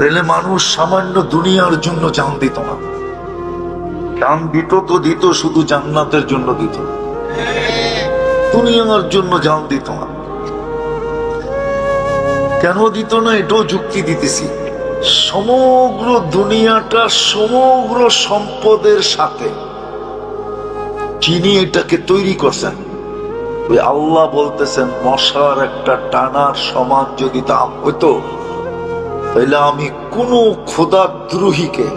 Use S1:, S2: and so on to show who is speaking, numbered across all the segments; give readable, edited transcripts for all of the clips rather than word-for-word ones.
S1: তাহলে মানুষ সামান্য দুনিয়ার জন্য জান দিত না। জান দিত তো দিত, শুধু জান্নাতের জন্য দিত, দুনিয়ার জন্য জান দিত না। কেন দিত না এটাও যুক্তি দিতেছি। সমগ্র দুনিয়াটা সমগ্র সম্পদের সাথে যিনি এটাকে তৈরি করছেন, ওই আল্লাহ বলতেছেন মশার একটা টানার সমান যদি দাম হইতো, তাহলে আমি কোন খোদাদ্রোহীকে,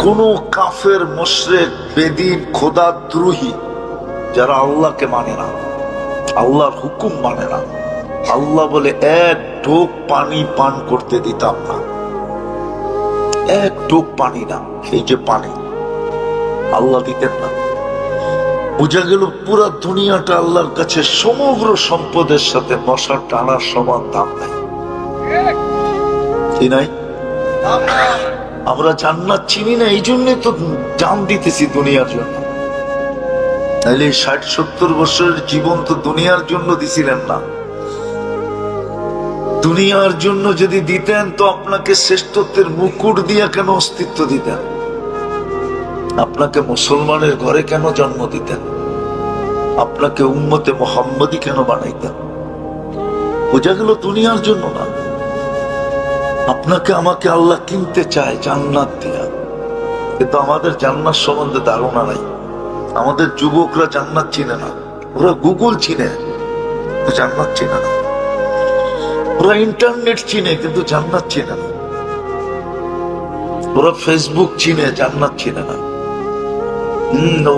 S1: কোন কাফের মুশরিক বেদিন খোদাদ্রোহী যারা আল্লাহকে মানে না, আল্লাহর হুকুম মানে না, আল্লাহ বলে এক ঢোক পানি পান করতে দিতাম না। এক ঢোক পানি না, এই যে পানি আল্লাহ দিতেন না। বোঝা গেল পুরা দুনিয়াটা আল্লাহর কাছে সমগ্র সম্পদের সাথে মশার টানার সমান দাম নাই, কি নাই? আমরা জান্নাত চিনি না, এই জন্য তো জান দিতেছি দুনিয়ার জন্য। তাহলে ৬০-৭০ বছরের জীবন তো দুনিয়ার জন্য দিছিলেন না। দুনিয়ার জন্য যদি দিতেন তো আপনাকে শ্রেষ্ঠত্বের মুকুট দিয়া কেন অস্তিত্ব দিতেন? আপনাকে মুসলমানের ঘরে কেন জন্ম দিতেন? আপনাকে উম্মতে মুহাম্মদী কেন বানাইতেন? বোঝা গেল দুনিয়ার জন্য না। আপনাকে আমাকে আল্লাহ কিনতে চায় জান্নাত দিয়া, কিন্তু আমাদের জান্নাত সম্বন্ধে ধারণা নাই। আমাদের যুবকরা জান্নাত চিনে না, ওরা গুগল চিনে, জান্নাত চিনে না। ওরা ইন্টারনেট চিনে, কিন্তু জান্নাত চিনে না। ওরা ফেসবুক চিনে, জান্নাত চিনে না।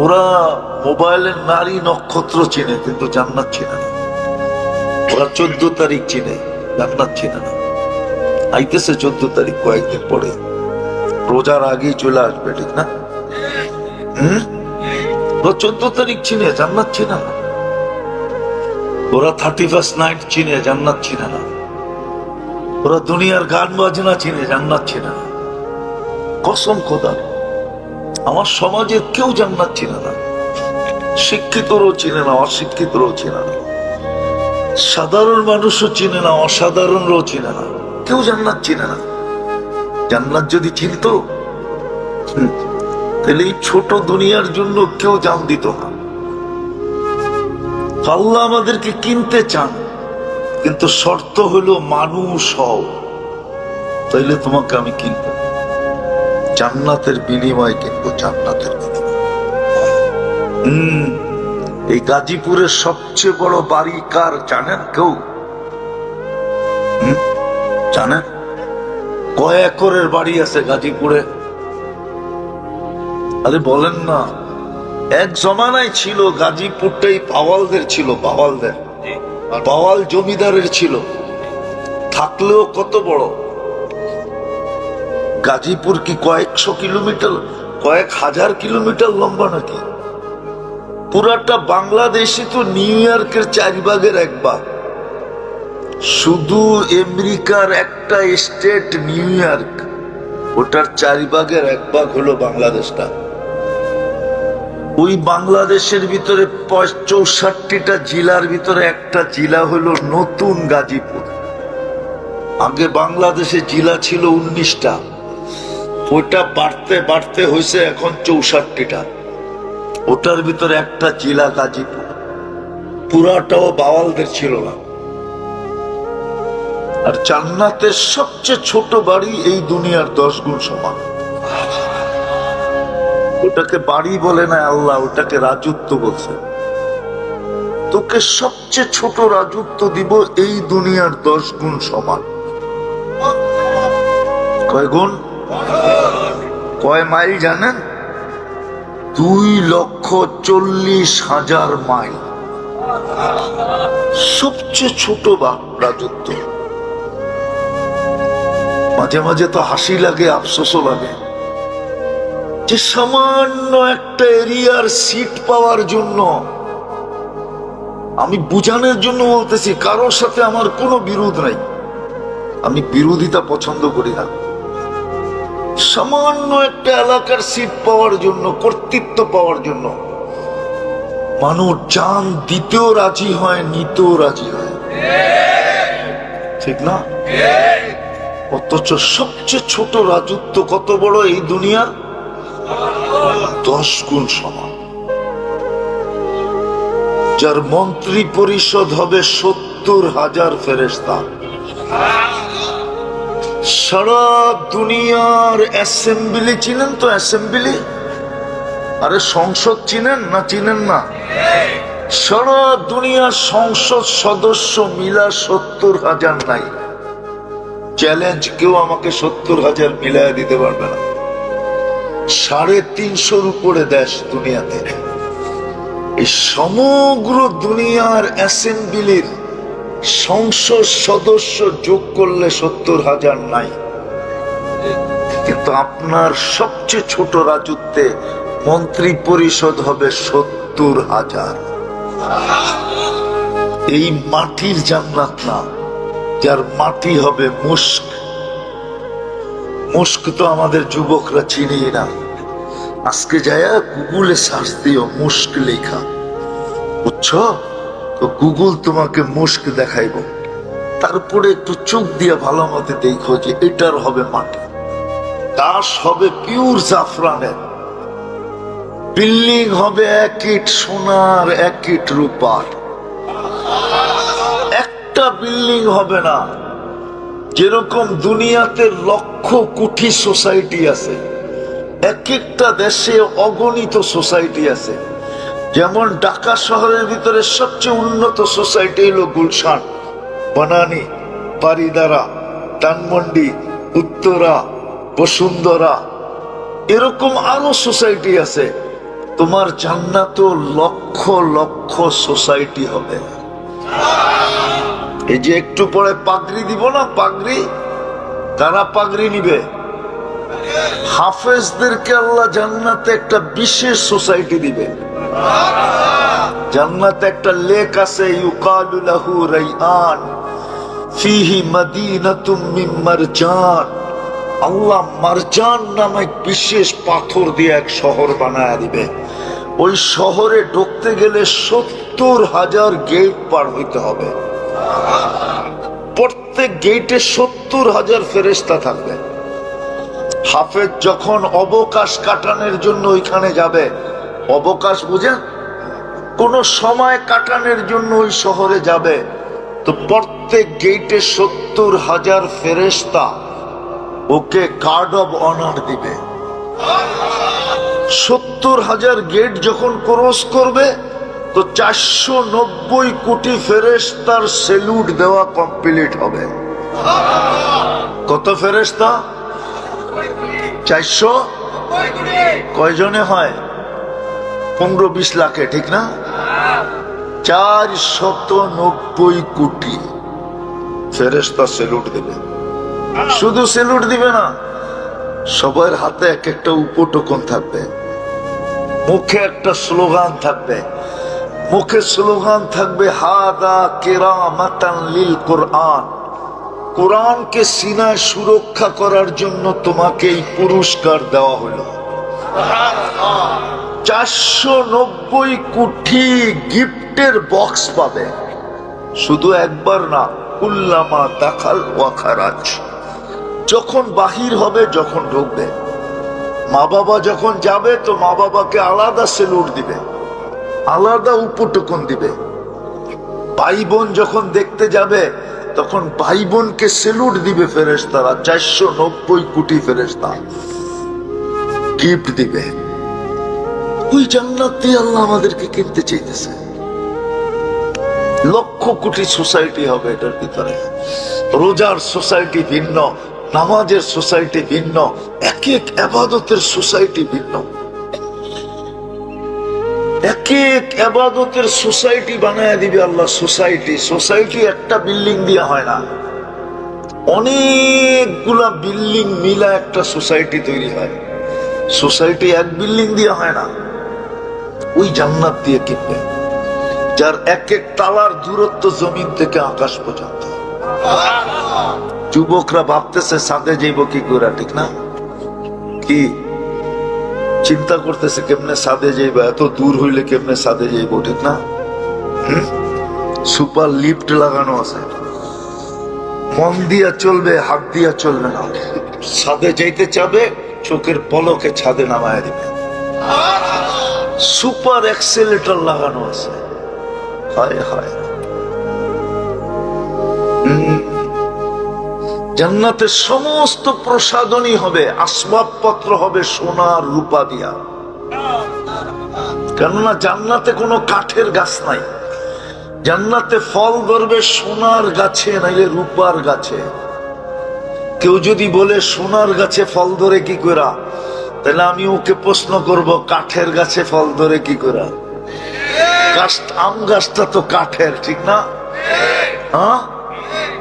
S1: ওরা মোবাইলের নারী নক্ষত্র চিনে, কিন্তু জান্নাত চিনে না। ওরা 14 তারিখ চিনে, জান্নাত চিনে না। আইতেছে 14 তারিখ, কয়েকদিন পরে, রোজার আগেই চলে আসবে, ঠিক না? ওরা 14 তারিখ চিনে, জান্নাত চিনে না। ওরা 31st নাইট চিনে, জান্নাত চিনে না। ওরা দুনিয়ার গান বাজনা চিনে, জান্নাত চিনে না। কসম খোদার, আমার সমাজের কেউ জান্নাত চিনে না। শিক্ষিতরও চিনে না, অশিক্ষিতরও চিনে না। সাধারণ মানুষও চিনে না, অসাধারণরাও চিনে না। কেউ জান্নাত চিনে না। জান্নাত যদি চিনত, তাহলে এই ছোট দুনিয়ার জন্য কেউ জান দিত না। আল্লাহ আমাদেরকে কিনতে চান, কিন্তু শর্ত হলো মানুষ হও, তাইলে তোমাকে আমি কিনবো। জান্নাতের বিনিময় কিনবো, জান্নাতের বিনিময়। এই গাজীপুরের সবচেয়ে বড় বাড়ি কার জানেন কেউ? জানেন? কয় একরের বাড়ি আছে গাজীপুরে? আরে বলেন না। এক জমানায় ছিল গাজীপুরটাই পাওয়ালদের ছিল, পাওয়ালদের, পাওয়াল জমিদারের ছিল। থাকলেও কত বড় গাজীপুর? কি কয়েকশো কিলোমিটার, কয়েক হাজার কিলোমিটার লম্বা নাকি? পুরাটা বাংলাদেশে তো নিউ ইয়র্কের 4 ভাগের 1 ভাগ। শুধু আমেরিকার একটা স্টেট নিউ ইয়র্ক, ওটার 4 ভাগের 1 ভাগ হলো বাংলাদেশটা। ওই বাংলাদেশের ভিতরে 64টা জেলার ভিতরে একটা জেলা হলো নতুন গাজীপুর। আগে বাংলাদেশে জেলা ছিল 19টা, ওইটা বাড়তে বাড়তে হয়েছে এখন 64টা। ওটার ভিতরে একটা জেলা গাজীপুর। পুরাটাও বাওয়ালদের ছিল না। আর জান্নাতের সবচেয়ে ছোট বাড়ি এই দুনিয়ার 10 গুণ সমান। ওটাকে বাড়ি বলে না আল্লাহ, ওটাকে রাজত্ব বলছে। তোকে সবচেয়ে ছোট রাজত্ব দিব এই দুনিয়ার 10 গুণ সমান। কয় গুণ? কয় মাইল জানেন? 2,40,000 মাইল। সবচেয়ে ছোট রাজত্ব। মাঝে মাঝে তো হাসি লাগে, আফসোসও লাগে, যে সামান্য একটা এরিয়ার সিট পাওয়ার জন্য, আমি বুঝানোর জন্য বলতেছি, কারোর সাথে আমার কোনো বিরোধ নাই, আমি বিরোধিতা পছন্দ করি না। সামান্য একটা এলাকার সিট পাওয়ার জন্য, কর্তৃত্ব পাওয়ার জন্য মানুষ জান দিতেও রাজি হয়, নিতেও রাজি হয়, ঠিক না? অথচ সবচেয়ে ছোট রাজত্ব কত বড় এই দুনিয়ার 10 গুণ সমান। যার মন্ত্রী পরিষদ হবে 70,000 ফেরেশতা। সারা দুনিয়ার অ্যাসেম্বলি চিনেন তো? অ্যাসেম্বলি, আরে সংসদ চিনেন না? চিনেন না? সারা দুনিয়ার সংসদ সদস্য মিলা 70,000 নাই। চ্যালেঞ্জ, কেউ আমাকে 70,000 মিলায় দিতে পারবে না। 350 উপরে দেশ দুনিয়াতে। এই সমগ্র দুনিয়ার অ্যাসেম্বলির সংসদ সদস্য যোগ করলে 70,000 নাই। কিন্তু আপনার সবচেয়ে ছোট রাজত্বে মন্ত্রী পরিষদ হবে 70,000। এই মাটির জান্নাত না, যার মাটি হবে মুস্ক। মুস্ক তো আমাদের যুবকরা চিনি না। আজকে যায় গুগলে সার্চ দিও মুস্ক লেখা, বুঝছো তো? গুগল তোমাকে মুস্ক দেখাইব। তারপরে একটু চোখ দিয়ে ভালো মতো দেখো যে এটার হবে মাটি। দাস হবে পিওর জাফরানের। বিল্ডিং হবে 1 ইট সোনার, 1 ইট রূপার। একটা বিল্ডিং হবে না। যেরকম দুনিয়াতে লক্ষ কোটি সোসাইটি আছে, এক একটা দেশে অগণিত সোসাইটি আছে। যেমন ঢাকা শহরের ভিতরে সবচেয়ে উন্নত সোসাইটি হলো গুলশান, বনানী, বারিদারা, ধানমন্ডি, উত্তরা, বসুন্ধরা। এরকম আরো সোসাইটি আছে। তোমার জান্নাত লক্ষ লক্ষ সোসাইটি হবে। এই যে একটু পরে পাগড়ি দিব না, পাগড়ি, কারা পাগড়ি নিবে? হাফেজদেরকে আল্লাহ জান্নাতে একটা বিশেষ সোসাইটি দিবে। জান্নাতে একটা লেক আছে, ইউকালু লাহু রাইআন ফিহি মাদিনাতুম মিন মারজান। আল্লাহ মারজান নামে বিশেষ পাথর দিয়ে এক শহর বানায় দিবে। ওই শহরে ঢুকতে গেলে 70,000 গেট পার হইতে হবে। প্রত্যেক গেটে 70,000 ফেরেশতা থাকবে। হাফেজ যখন অবকাশ কাটানোর জন্য ওইখানে যাবে, অবকাশ বুঝেন, কোন সময় কাটানোর জন্য ওই শহরে যাবে, তো প্রত্যেক গেটে 70,000 ফেরেশতা ওকে গার্ড অব অনার দিবে। 70,000 গেট যখন ক্রস করবে তো 490 কোটি ফেরেশতার সেলুট দেওয়া কমপ্লিট হবে। কত ফেরেশতা? 400। কয়জনে হয়? 15-20 লাখে, ঠিক না? 490 কোটি ফেরেশতা সেলুট দিবে। শুধু সেলুট দিবে না, সবার হাতে এক একটা উপটোকন থাকবে, মুখে একটা স্লোগান থাকবে। মুখে স্লোগান থাকবে হাদা কিরামাতান লিল কোরআন। কোরআনকে সিনায় সুরক্ষা করার জন্য তোমাকে এই পুরস্কার দেওয়া হলো। 490 কোটি গিফটের বক্স পাবে। শুধু একবার না, কুল্লামা দাখাল ওয়া খারাজ। যখন বাহির হবে, যখন ঢুকবে, মা বাবা যখন যাবে তো মা বাবাকে আলাদা সেলুট দিবে, আলাদা উপটোকন দিবে। ভাই বোন যখন দেখতে যাবে তখন ভাই বোনকে সেলুট দিবে ফেরেশতারা। 490 কোটি ফেরেশতা গিফট দিবে। ওই জান্নাত দিয়ে আল্লাহ আমাদেরকে কিনতে চাইতেছে। লক্ষ কোটি সোসাইটি হবে এটার ভিতরে। রোজার সোসাইটি ভিন্ন, নামাজের সোসাইটি ভিন্ন, এক এক ইবাদতের সোসাইটি ভিন্ন। এক এক ইবাদতের সোসাইটি বানায় দিবে আল্লাহ। সোসাইটি একটা বিল্ডিং দিয়ে হয় না, অনেকগুলা বিল্ডিং মিলা একটা সোসাইটি তৈরি হয়। সোসাইটি এক বিল্ডিং দিয়ে হয় না। ওই জান্নাত দিয়ে কিনবে, যার এক এক তালার দূরত্ব জমিন থেকে আকাশ পর্যন্ত। যুবকরা ভাবতেছে সাদে যাইব কি করে, ঠিক না? কি চিন্তা করতেছে কেমনে সাদে যাইব, এত দূর হইলে কেমনে সাদে যাইব, ঠিক না? সুপার লিফট লাগানো আছে। মন দিয়া চলবে, হাত দিয়া চলবে না। ছাদে যাইতে চাবে, চোখের পলকে ছাদে নামায় দিবে। সুপার এক্সেলেটর লাগানো আছে। হায় হায়। জান্নাতের সমস্ত প্রসাধনী হবে, আসবাবপত্র হবে সোনার রূপা দিয়া। কেননা জান্নাতে কোনো কাঠের গাছ নাই। জান্নাতে ফল ধরবে সোনার গাছে, নাইলে রূপার গাছে। কেউ যদি বলে সোনার গাছে ফল ধরে কি করা, তাহলে আমি ওকে প্রশ্ন করব, কাঠের গাছে ফল ধরে কি করা? আম গাছটা তো কাঠের, ঠিক না? হ্যাঁ,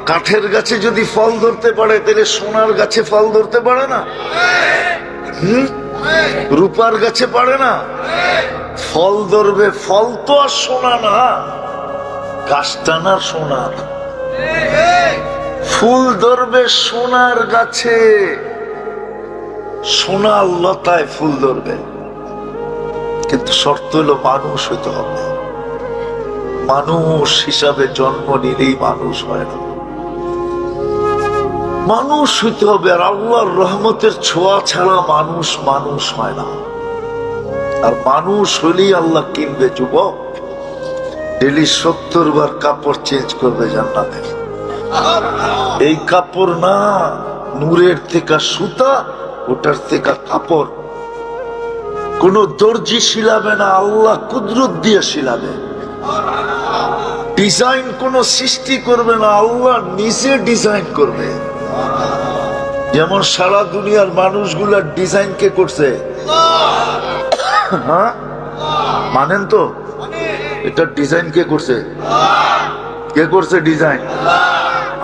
S1: কাঠের গাছে যদি ফল ধরতে পারে, তাহলে সোনার গাছে ফল ধরতে পারে না? রূপার গাছে পারে না? ফল ধরবে, ফল তো আর সোনা না, গাছটা না সোনার। ফুল ধরবে সোনার গাছে, সোনার লতায় ফুল ধরবে। কিন্তু শর্ত হলো মানুষ হইতে হবে। মানুষ হিসাবে জন্ম নিলেই মানুষ হয় না, মানুষ হইতে হবে। আর আল্লাহর রহমতের ছোঁয়া ছাড়া মানুষ মানুষ হয় না। আর মানুষ হইলেই আল্লাহ কিনবে। যুবক, ডেলি 70 বার কাপড় চেঞ্জ করবে জান্নাতে। এই কাপড় না, নূরের থেকে সুতা, ওটার থেকে কাপড়। কোন দর্জি শিলাবে না, আল্লাহ কুদরত দিয়ে শিলাবে। ডিজাইন কোন সৃষ্টি করবে না, আল্লাহ নিজে ডিজাইন করবে। যেমন সারা দুনিয়ার মানুষগুলার ডিজাইন কে করছে? হ্যাঁ, মানেন তো? এটা ডিজাইন কে করছে? কে করছে ডিজাইন?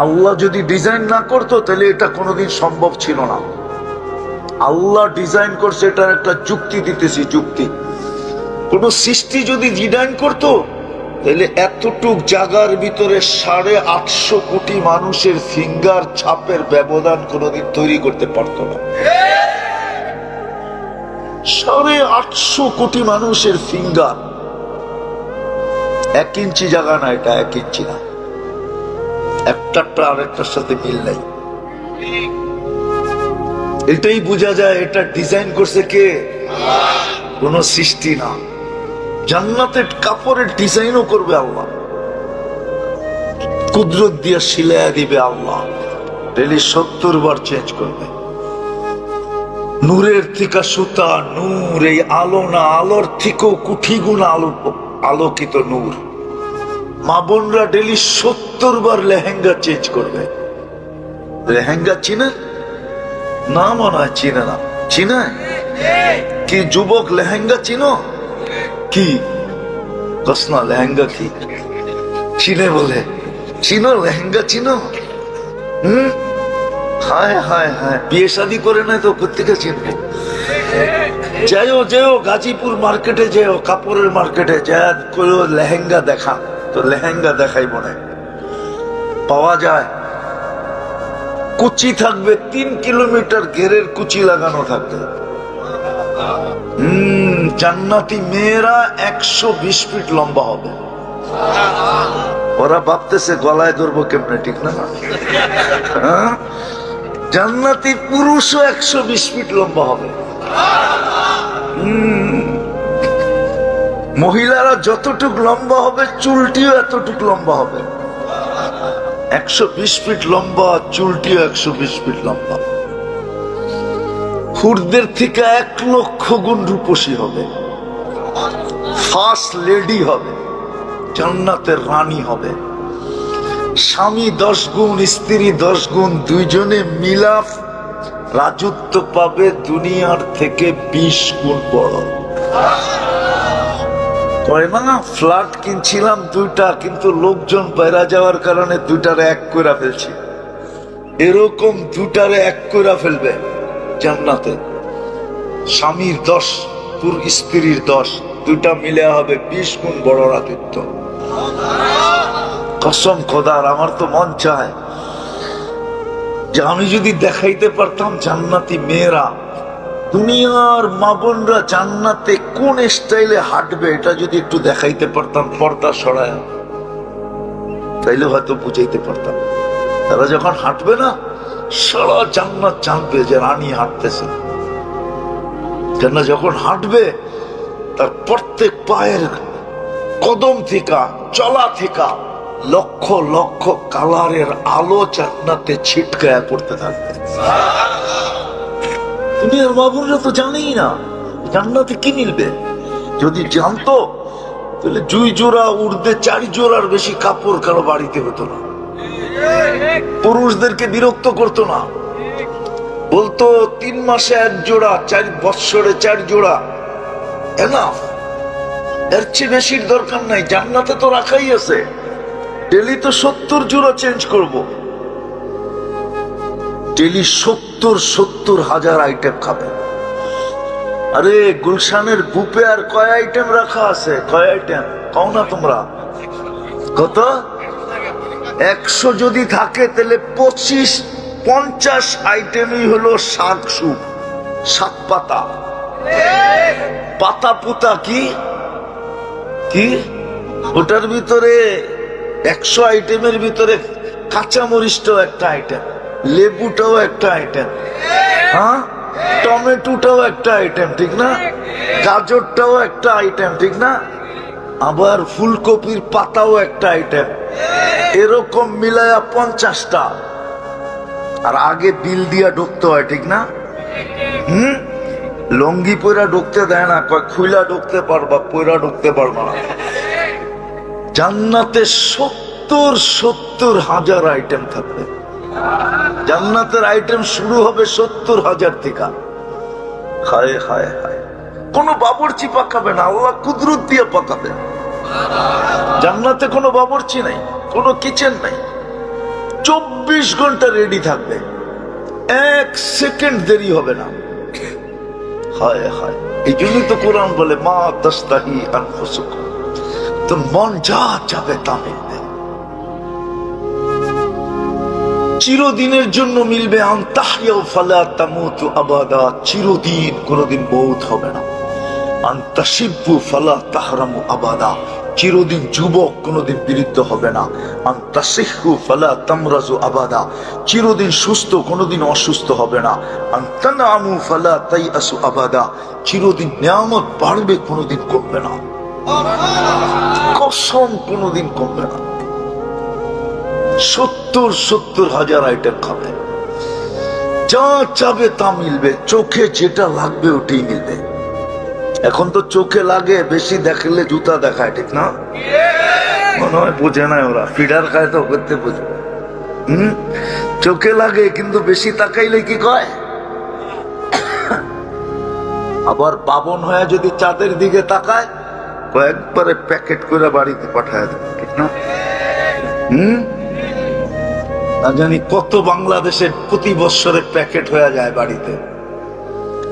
S1: আল্লাহ যদি ডিজাইন না করতো, তাহলে এটা কোনোদিন সম্ভব ছিল না। আল্লাহ ডিজাইন করছে, এটার একটা যুক্তি দিতেছি, যুক্তি। কোন সৃষ্টি যদি ডিজাইন করতো, তাহলে এতটুক জায়গার ভিতরে 850 কোটি মানুষের ফিঙ্গার ছাপের ব্যবধান কোনোদিন তৈরি করতে পারতো না। 850 কোটি মানুষের ফিঙ্গার, 1 ইঞ্চি জায়গা না, এটা 1 ইঞ্চি না। একটা আরেকটার সাথে মিল নাই। এটাই বোঝা যায় এটা ডিজাইন করছে কে? কোন সৃষ্টি না। জান্নাতের কাপড়ের ডিজাইনও করবে আল্লাহ, কুদরত দিয়ে শিলায়া দিবে আল্লাহ। ডেলি 70 বার চেঞ্জ করবে। নূরের থেকে সুতা, নূর। এই আলো না, আলোর থেকেও কোটি গুণ আলোকিত নূর। মা বোনরা ডেলি 70 বার লেহেঙ্গা চেঞ্জ করবে। লেহেঙ্গা চিনে না? মনে হয় চিনে না। চিনে কি যুবক? লেহেঙ্গা চিনো কি? কসনা লেহেঙ্গা কি চিনে? বলে চিনো লেহেঙ্গা? চিনো? হায় হায় হায়, বিয়ে শাদী করে নাই তো কোথেকে চিনবো? যাইও গাজীপুর মার্কেটে যাও, কাপড়ের মার্কেটে যা করে লেহেঙ্গা দেখা, তো লেহেঙ্গা দেখাই মনে পাওয়া যায়। কুচি থাকবে 3 কিলোমিটার ঘেরের কুচি লাগানো থাকবে। জান্নাতি মেয়েরা 120 ফিট লম্বা হবে। ওরা ভাবতেছে গলায় ধরবো কেমনে, ঠিক না? জান্নাতি পুরুষও 120 ফিট লম্বা হবে। মহিলারা যতটুক লম্বা হবে, চুলটিও এতটুক লম্বা হবে। 120 ফিট লম্বা, চুলটিও 120 ফিট লম্বা। হুরদের থেকে 1 লক্ষ গুণ রূপসী হবে। ফার্স্ট লেডি হবে, জান্নাতের রানী হবে। স্বামী 10 গুণ, স্ত্রী 10 গুণ, দুইজনে মিলাফ রাজত্ব পাবে দুনিয়ার থেকে 20 গুণ বড়। কয় না, ফ্ল্যাট কিনছিলাম 2টা, কিন্তু লোকজন বাইরে যাওয়ার কারণে 2টারে 1 করে ফেলছি। এরকম 2টারে 1 করে ফেলবে জান্নাতে। স্বামীর 10, স্ত্রীর 10, 2টা মিলে হবে 20 গুণ বড় রাজত্ব। কসম খোদার, আমার তো মন চায় যে আমি যদি দেখাইতে পারতাম জান্নাতি মেয়েরা, দুনিয়ার মা বোনরা জান্নাতে কোন স্টাইলে হাঁটবে, এটা যদি একটু দেখাইতে পারতাম পর্দা সরায়, তাইলে হয়তো বুঝাইতে পারতাম। তারা যখন হাঁটবে না, সারা জান্নাত জানবে যে রানী হাঁটতেছে। কেন যখন হাঁটবে তার প্রত্যেক পায়ের কদম থেকে, চলা থেকে লক্ষ লক্ষ কালারের আলো জান্নাতে ছিটকায়া পড়তে থাকবে। দুনিয়ার বাবুরা তো জানেই না জান্নাতে কি মিলবে। যদি জানতো তাহলে 2 জোড়া উর্দে 4 জোড়ার বেশি কাপড় কারো বাড়িতে হতো না, পুরুষদেরকে বিরক্ত করতো না, বলতো 3 মাসে 1 জোড়া, 4 বৎসরে 4 জোড়া এনাফ, এর চেয়ে বেশির দরকার নাই। জান্নাতে তো রাখাই আছে, ডেলি তো 70 জোড়া চেঞ্জ করব, ডেলি 70 হাজার আইটেম খাবে। আরে গুলশানের বুপে আর কয় আইটেম রাখা আছে? কয় আইটেম কও না তোমরা? কত? 100 যদি থাকে তাহলে 25-50 আইটেমই হলো শাক সুপ, শাক পাতা, পাতা পুতা কি কি ওটার ভিতরে 100 আইটেমের ভিতরে কাঁচামরিচটাও একটা আইটেম, লেবুটাও একটা আইটেম, হ্যাঁ টমেটোটাও একটা আইটেম, ঠিক না? গাজরটাও একটা আইটেম, ঠিক না? আবার ফুলকপির পাতাও একটা আইটেম, এরকম মিলায়া 50টা। আর আগে বিল দিয়া ঢুকতে হয়, ঠিক না? লঙ্গি পয়রা ঢুকতে দেয় না, কয় খুইলা ঢুকতে পারবা, পয়রা ঢুকতে পারবা না। জান্নাতে 70 হাজার আইটেম থাকবে। জান্নাতের আইটেম শুরু হবে 70 হাজার থেকে। হায় হায় হায়, কোনো বাবুর্চি পাকাবে না, আল্লাহ কুদরত দিয়ে পাকাবে। জান্নাতে কোনো বাবুর্চি নাই, কোনো কিচেন নাই, 24 ঘন্টা রেডি থাকবে, 1 সেকেন্ড দেরি হবে না। হায় হায়, এই জন্যই তো কোরআন বলে মা তাস্তাহি আনফুসুকুম, তো মন যা চাবে তা মিলবে, চিরদিনের জন্য মিলবে। আনতাহিয়াউ ফালা তামুতু আবাদা, চিরদিন কোনদিন মওত হবে না। আনতাশিব্বু ফালা তাহরামু আবাদা, চিরদিন যুবক কোনদিন বিরুদ্ধ হবে না। আনতাসিহু ফালা তামরাজু আবাদা, চিরদিন সুস্থ কোনদিন অসুস্থ হবে না। আনতানামু ফালা তাইয়াসু আবাদা, চিরদিন নিয়ামত বাড়বে কোনদিন কমবে না, কসম কোনদিন কমবে না। 70 হাজার আইটেম খাবে, যা চাবে তা মিলবে, চোখে যেটা লাগবে ওটাই মিলবে। এখন তো চোখে লাগে, বেশি দেখলে জুতা দেখায়, ঠিক না? মনে হয় বোঝে না ওরা, ফিডার খায় তো করতে বোঝে। চোখে লাগে কিন্তু বেশি তাকাইলে কি কয়? আবার বাবন হয়ে যদি চাঁদের দিকে তাকায়, কয়েকবারে প্যাকেট করে বাড়িতে পাঠায় দেবে, ঠিক না? না জানি কত বাংলাদেশে প্রতি বছরে প্যাকেট হয়ে যায় বাড়িতে,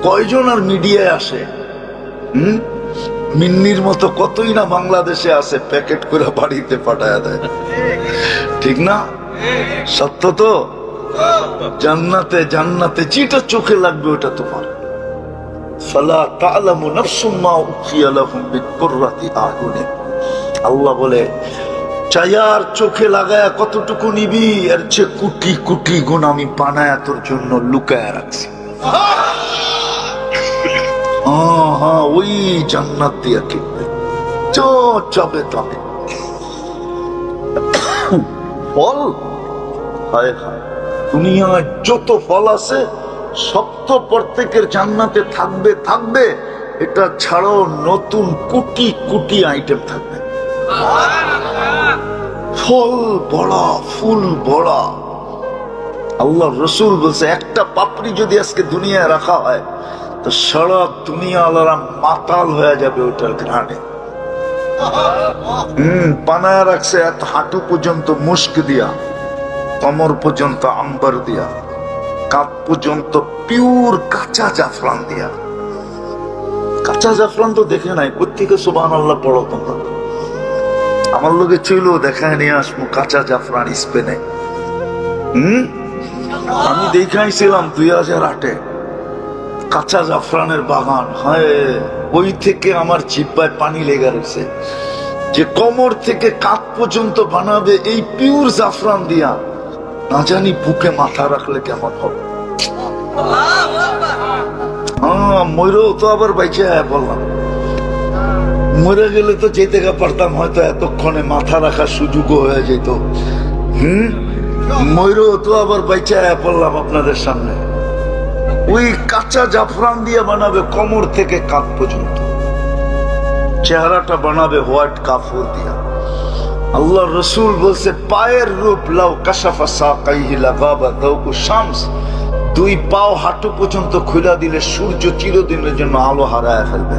S1: কয়জন আর মিডিয়ায় আসে? মিন্নির মতো কতই না বাংলাদেশে আছে, প্যাকেট করে বাড়িতে পাঠায় দেয়, ঠিক না? সত্য তো। জান্নাতে জান্নাতে যেটা চোখে লাগবে ওটা তোমার। ফালা তা'লামু নাফসুম মা উখিয়া লাহুম মিন কুররাতি আ'য়ুনি, আল্লাহ বলে চায়ার চোখে লাগায়া কতটুকু নিবি, এর চেয়ে কোটি কোটি গুণ আমি বানায়া তোর জন্য লুকায়া রাখছি। হ্যাঁ, ওই জান্নাত দিয়া কিনবে, চাবে তবে ফল। হায় হায়, দুনিয়ায় যত ফল আছে সব তো প্রত্যেকের জান্নাতে থাকবে থাকবে, এটা ছাড়াও নতুন কোটি কোটি আইটেম থাকবে। ফল বড়া, ফুল বড়া। আল্লাহ রসুল বলছে একটা পাপড়ি যদি আজকে দুনিয়ায় রাখা হয় তো সারা দুনিয়া আল্লাহরা মাতাল হয়ে যাবে ওটার ঘ্রাণে। বানায় রাখছে এত হাঁটু পর্যন্ত মুস্ক দিয়া, কমর পর্যন্ত আম্বার দিয়া, কাপ পর্যন্ত পিওর কাঁচা জাফরান দিয়া। কাঁচা জাফরান তো দেখে নাই, কোত্থেকে সুবহানাল্লাহ পড়ো তোমরা। আমার লোকে ছিল, দেখায় নিয়ে আসবো কাঁচা জাফরান স্পেনে। আমি দেখাইছিলাম 2008-এ কাঁচা জাফরানের বাগান। হায়, ওই থেকে আমার জিহ্বায় পানি লেগে রয়েছে যে কোমর থেকে কাঁধ পর্যন্ত বানাবে এই পিওর জাফরান দিয়া। না জানি বুকে মাথা রাখলে কেমন হবে। মরেও তো আবার বাইচে বললাম, মরে গেলে তো যেতে পারতাম, হয়তো এতক্ষণে মাথা রাখার সুযোগও হয়ে যেত। মরেও তো আবার বাইচে পড়লাম আপনাদের সামনে। ওই কাঁচা জাফরান দিয়ে বানাবে কোমর থেকে কাঁধ পর্যন্ত, চেহারাটা বানাবে হোয়াইট কাপড় দিয়া। আল্লাহ রসুল বলছে পায়ের রূপ লাউ কাশাফা সাকাইহি লাগাবা দাউকু শামস, দুই পাও হাঁটু পর্যন্ত খুলে দিলে সূর্য চিরদিনের জন্য আলো হারায় ফেলবে।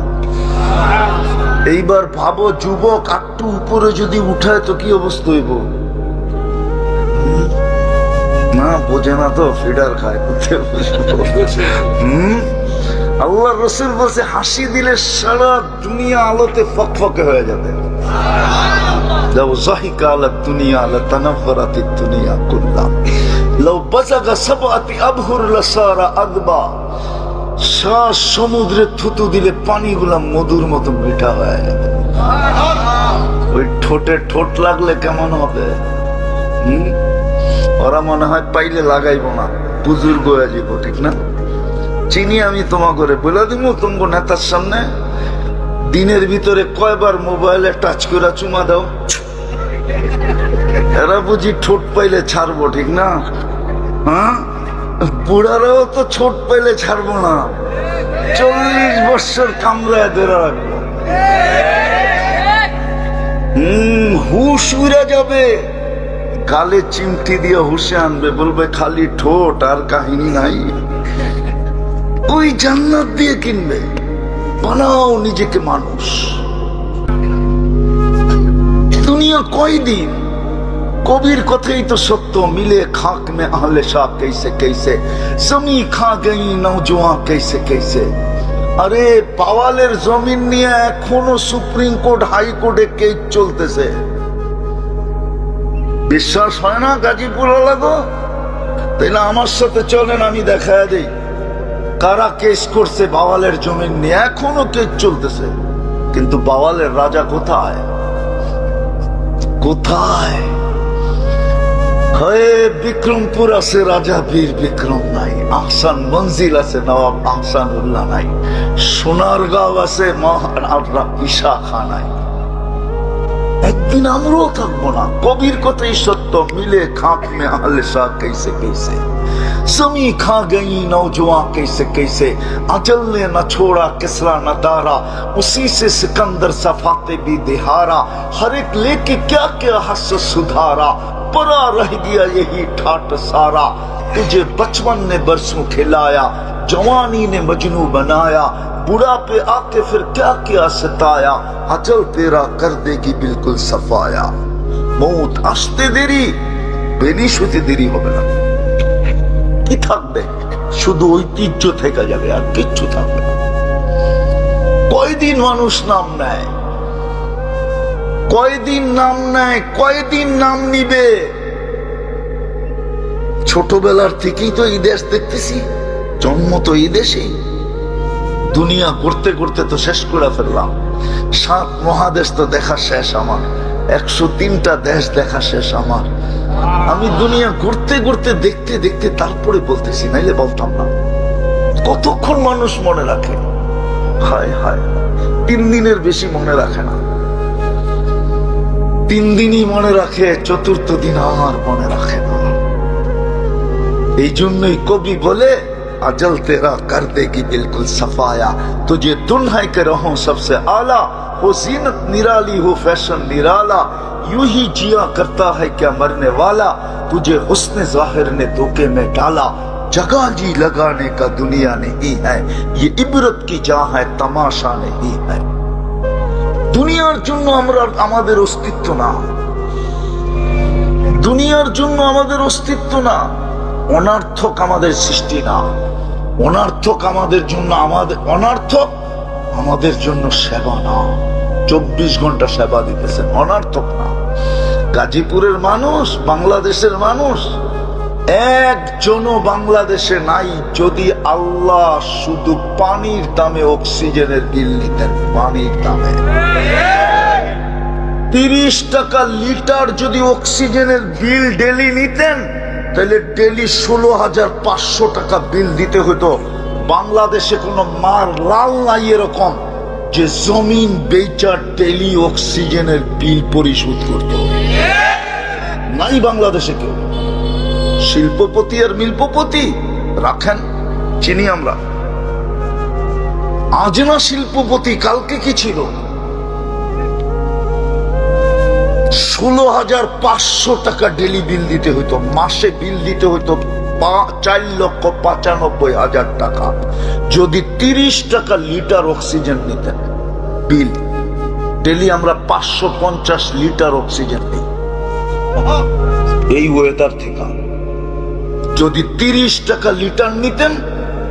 S1: এইবার ভাবো যুবক আটটু উপরে যদি উঠায় তো কি অবস্থা হইব? না বোঝে না তো, ফিডার খায়। আল্লাহ রসুল বলছে হাসি দিলে সারা দুনিয়া আলোতে ফকফকে হয়ে যাবে। لو ضحك على الدنيا لتنورت الدنيا كلها لو بزغ سبعة أبحر لصار أذبا, শ্বাস সমুদ্রে থুতু দিলে পানিগুলা মধুর মতো মিঠা হয়ে যাবে। ওই ঠোঁটে ঠোঁট লাগলে কেমন হবে? ওরা মনে হয় পাইলে লাগাইব না, বুজুর্গ হয়ে যাব, ঠিক না? চিনি আমি তোমা করে বলে দিব তোমার নেতার সামনে, দিনের ভিতরে কয়বার মোবাইলে টাচ করে চুমা দাও, এরা বুঝি ঠোঁট পাইলে ছাড়বো, ঠিক না? হ্যাঁ, বুড়ারাও তো ছোট পাইলে ছাড়বো না, 40 বছর কামড়ায় ধরে রাখবো। হুশ উড়ে যাবে, গালে চিমটি দিয়ে হুশে আনবে, বলবে খালি ঠোঁট আর কাহিনী নাই। ওই জান্নাত দিয়ে কিনবে। বানাও নিজেকে মানুষ। দুনিয়া কয়দিন? কবির কথাই তো সত্য, মিলে খাক মে আহলে শাহ कैसे कैसे জমি খা গই নওজোয়ান कैसे कैसे। আরে পাওয়ালের জমিন নিয়ে এখনো সুপ্রিম কোর্ট হাইকোর্টে কেস চলতেছে। বিশ্বাস হয় না গাজীপুর লাগো? তাইলে আমার সাথে চলেন, আমি দেখায় দেই কারা কেস করছে বাওয়ালের জমিন নিয়ে, এখনো কেস চলতেছে। কিন্তু বাওয়ালের রাজা কোথায়? কোথায়? হয়ে বিক্রমপুর আছে রাজা বীর বিক্রম নাই, আহসান মঞ্জিল আছে নবাব আহসানুল্লাহ নাই, সোনারগাঁও আছে মহারাজা ঈশা খান নাই। একদিন আমরাও থাকবো না। কবির কথাই সত্য, মিলে খাক মে আহলে শাহ कैसे कैसे जमी खा गई नौजवान कैसे कैसे। अजल ने न छोड़ा किसरा न दारा, उसी से सिकंदर सफाते भी दिहारा। हर एक लेके क्या क्या हस सुधारा, परा रह गया यही ठाट सारा। तुझे बचपन ने बरसों खिलाया, जवानी ने मजनू बनाया। बुढ़ापे आके फिर क्या क्या सताया, अजल तेरा कर देगी बिल्कुल सफाया। मौत আসতে দেরি, বেনিশ হতে দেরি হবে না। কি থাকবে? শুধু ঐতিহ্য থেকে যাবে, আর কিচ্ছু থাকবে না। কয়দিন মানুষ নাম নেয়, কয়দিন নাম নেয়, কয়দিন নাম নিবে? ছোটবেলার থেকেই তো এই দেশ দেখতেছি, জন্ম তো এই দেশেই। দুনিয়া করতে করতে তো শেষ করে ফেললাম। 7 মহাদেশ তো দেখা শেষ আমার, 103টা দেশ দেখা শেষ আমার। আমি দুনিয়া ঘুরতে ঘুরতে দেখতে দেখতে তারপরে বলতেছি, নাইলে বলতাম না। কতক্ষণ মানুষ মনে রাখে? হায় হায়, 3 দিনের বেশি মনে রাখে না। 3 দিনই মনে রাখে, 4th দিন আর মনে রাখে না। এই জন্যই কবি বলে अजल तेरा कर देगी बिल्कुल सफाया। तुझे दुल्हन के रहो सबसे आला, हो जीनत निराली हो फैशन निराला। यूं ही जिया करता है क्या मरने वाला, तुझे हुस्न जाहिर ने धोखे में डाला। जगह जी लगाने का दुनिया नहीं है, ये इबरत की जा है तमाशा नहीं है। দুনিয়ার জন্য আমরা আমাদের অস্তিত্ব না, দুনিয়ার জন্য আমাদের অস্তিত্ব না। অনার্থক আমাদের সৃষ্টি না, অনার্থক আমাদের জন্য, অনার্থক আমাদের জন্য সেবা না। 24 ঘন্টা সেবা দিতেছেন, অনার্থক না। গাজীপুরের মানুষ, বাংলাদেশের মানুষ একজনও বাংলাদেশে নাই যদি আল্লাহ শুধু পানির দামে অক্সিজেনের বিল নিতেন। পানির দামে 30 টাকা লিটার যদি অক্সিজেনের বিল ডেলি নিতেন, তাহলে ডেলি 16,500 টাকা বিল দিতে হতো। বাংলাদেশে কোনো মার লাল নাই এরকম যে জমিন বেচার ডেলি অক্সিজেনের বিল পরিশোধ করত, নাই বাংলাদেশে কেউ। শিল্পপতি আর মিল্পপতি রাখেন, চিনি আমরা। আজ না শিল্পপতি, কালকে কি ছিল? 16,500 টাকা ডেলি বিল দিতে হইতো, মাসে বিল দিতে হইতো 4,95,000 টাকা। যদি 30 টাকা লিটার অক্সিজেন নিতেন বিল, ডেলি আমরা 550 লিটার অক্সিজেন নিই এই ওয়েদার থেকে। যদি 30 টাকা লিটার নিতেন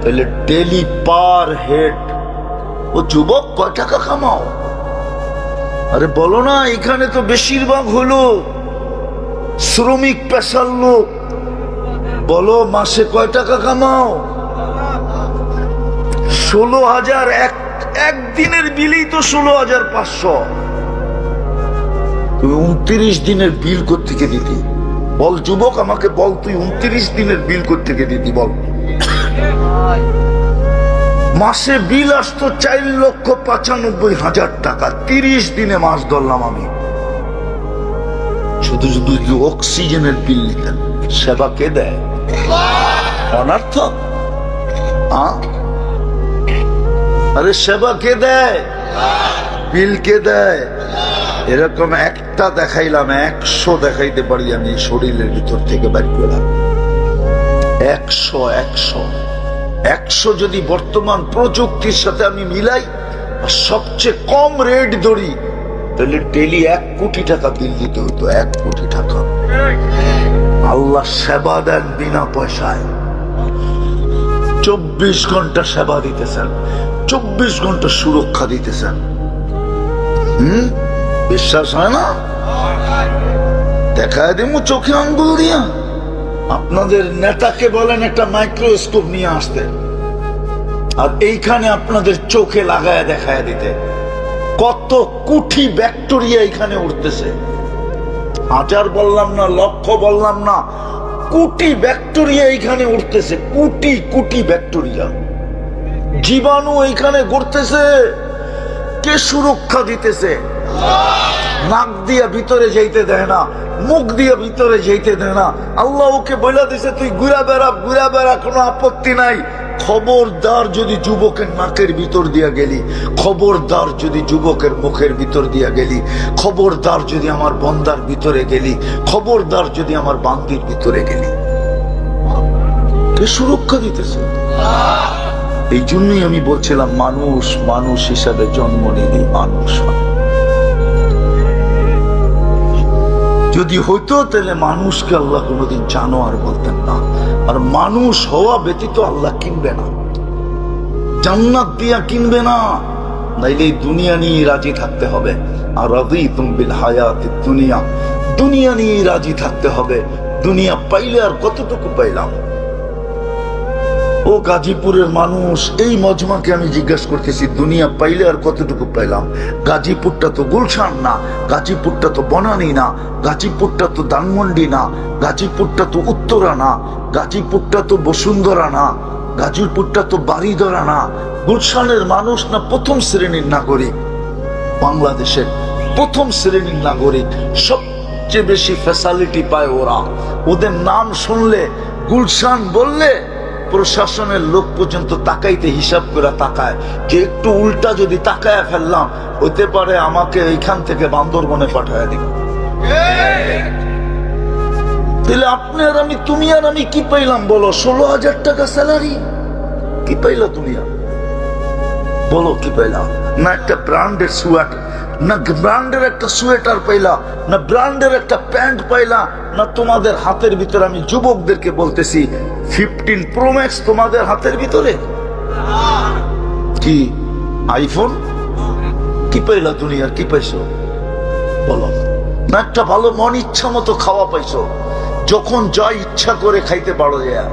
S1: তাহলে ডেলি পার হেড, ও যুবক কয় টাকা কামাও? আরে বলো না, এখানে তো বেশিরভাগ হলো শ্রমিক পেশার লোক। বলো মাসে কয় টাকা কামাও? 16,000। একদিনের বিলই তো 16,500। তুই 29 দিনের বিল কোত্থেকে দিতি? বল যুবক, আমাকে বল, তুই 29 দিনের বিল কোত্থেকে দিতি বল? মাসে বিল আসতো 4,95,000 টাকা। 30 দিনে মাস ধরলাম আমি। শুধু শুধু অক্সিজেনের বিল নিতেন। সেবা কে দেয়? অনার্থক। আরে সেবা কে দেয়? বিল কে দেয়? এরকম একটা দেখাইলাম, 100 দেখাইতে পারি আমি শরীরের ভিতর থেকে বের করলাম। 100 যদি বর্তমান প্রযুক্তির সাথে আমি মিলাই, সবচেয়ে কম রেট ধরি, তাহলে ডেলি 1 কোটি টাকা বিল দিতে হতো। 1 কোটি টাকা। আল্লাহ সেবা দেন বিনা পয়সায়। 24 ঘন্টা সেবা দিতেছেন, 24 ঘন্টা সুরক্ষা দিতেছেন। বিশ্বাস হয় না? দেখায় দেবো চোখে আঙ্গুল দিয়া। আপনাদের নেতাকে বলেন একটা মাইক্রোস্কোপ নিয়ে আসতে, আর এইখানে আপনাদের চোখে লাগায় দেখায় দিতে কত কোটি ব্যাকটেরিয়া এখানে উঠতেছে। 1000 বললাম না, লক্ষ বললাম না, কোটি ব্যাকটেরিয়া এখানে উঠতেছে। কোটি কোটি ব্যাকটেরিয়া, জীবাণু এখানে ঘুরতেছে। কে সুরক্ষা দিতেছে? নাক দিয়া ভিতরে যাইতে দেয় না, মুখ দিয়া ভিতরে যাইতে দেয় না। আল্লাহ ওকে বলে দিছে তুই ঘুরা বেড়া, কোনো আপত্তি নাই। খবরদার যদি যুবকের নাকের ভিতর দিয়া গেলি, খবরদার যদি যুবকের মুখের ভিতর দিয়া গেলি, খবরদার যদি আমার বন্দার ভিতরে গেলি, খবরদার যদি আমার বান্দির ভিতরে গেলি। কে সুরক্ষা দিতেছে? এই জন্যই আমি বলছিলাম মানুষ মানুষ হিসাবে জন্ম নিলি মানুষ। যদি হইতো তাহলে মানুষকে আল্লাহ কোনোদিন জানোয়ার বলতেন না। আর মানুষ হওয়া ব্যতীত আল্লাহ কিনবে না, জান্নাত দিয়া কিনবে না। নাইলে এই দুনিয়া নিয়ে রাজি থাকতে হবে। আর রাদিতুম বিল হায়াতিদ দুনিয়া, দুনিয়া নিয়ে রাজি থাকতে হবে। দুনিয়া পাইলে আর কতটুকু পাইলাম? ও গাজীপুরের মানুষ, এই মজমাকে আমি জিজ্ঞাসা করতেছি, দুনিয়া পাইলে আর কতটুকু পাইলাম? গাজীপুরটা তো গুলশান না, গাজীপুরটা তো বনানী না, গাজীপুরটা তো ধানমন্ডি না, গাজীপুরটা তো উত্তরা না, গাজীপুরটা তো বসুন্ধরা না, গাজীপুরটা তো বাড়িধরা না। গুলশানের মানুষ না প্রথম শ্রেণীর নাগরিক, বাংলাদেশের প্রথম শ্রেণীর নাগরিক। সবচেয়ে বেশি ফ্যাসিলিটি পায় ওরা। ওদের নাম শুনলে, গুলশান বললে প্রশাসনের লোক পর্যন্ত তাকাইতে হিসাব করে তাকায় যে একটু উল্টা যদি তাকায় ফেললাম, হতে পারে আমাকে এইখান থেকে বান্দরবনে পাঠায় দিব। তাহলে আপনি আর আমি, তুমি আর আমি কি পাইলাম বলো? 16,000 টাকা স্যালারি কি পাইলা তুমি? বলো কি পাইলা? না একটা ব্র্যান্ডের সোয়েটার, না ব্র্যান্ডের একটা সোয়েটার পাইলা, না ব্র্যান্ডের একটা প্যান্ট পাইলা, না তোমাদের হাতের ভিতরে, আমি যুবকদেরকে বলতেছি, 15 Pro Max তোমাদের হাতের ভিতরে কি আইফোন? কি পাইলা দুনিয়ার? কি পাইছো বলো? না একটা ভালো মন ইচ্ছা মতো খাওয়া পাইছো, যখন যা ইচ্ছা করে খাইতে পারো যায়,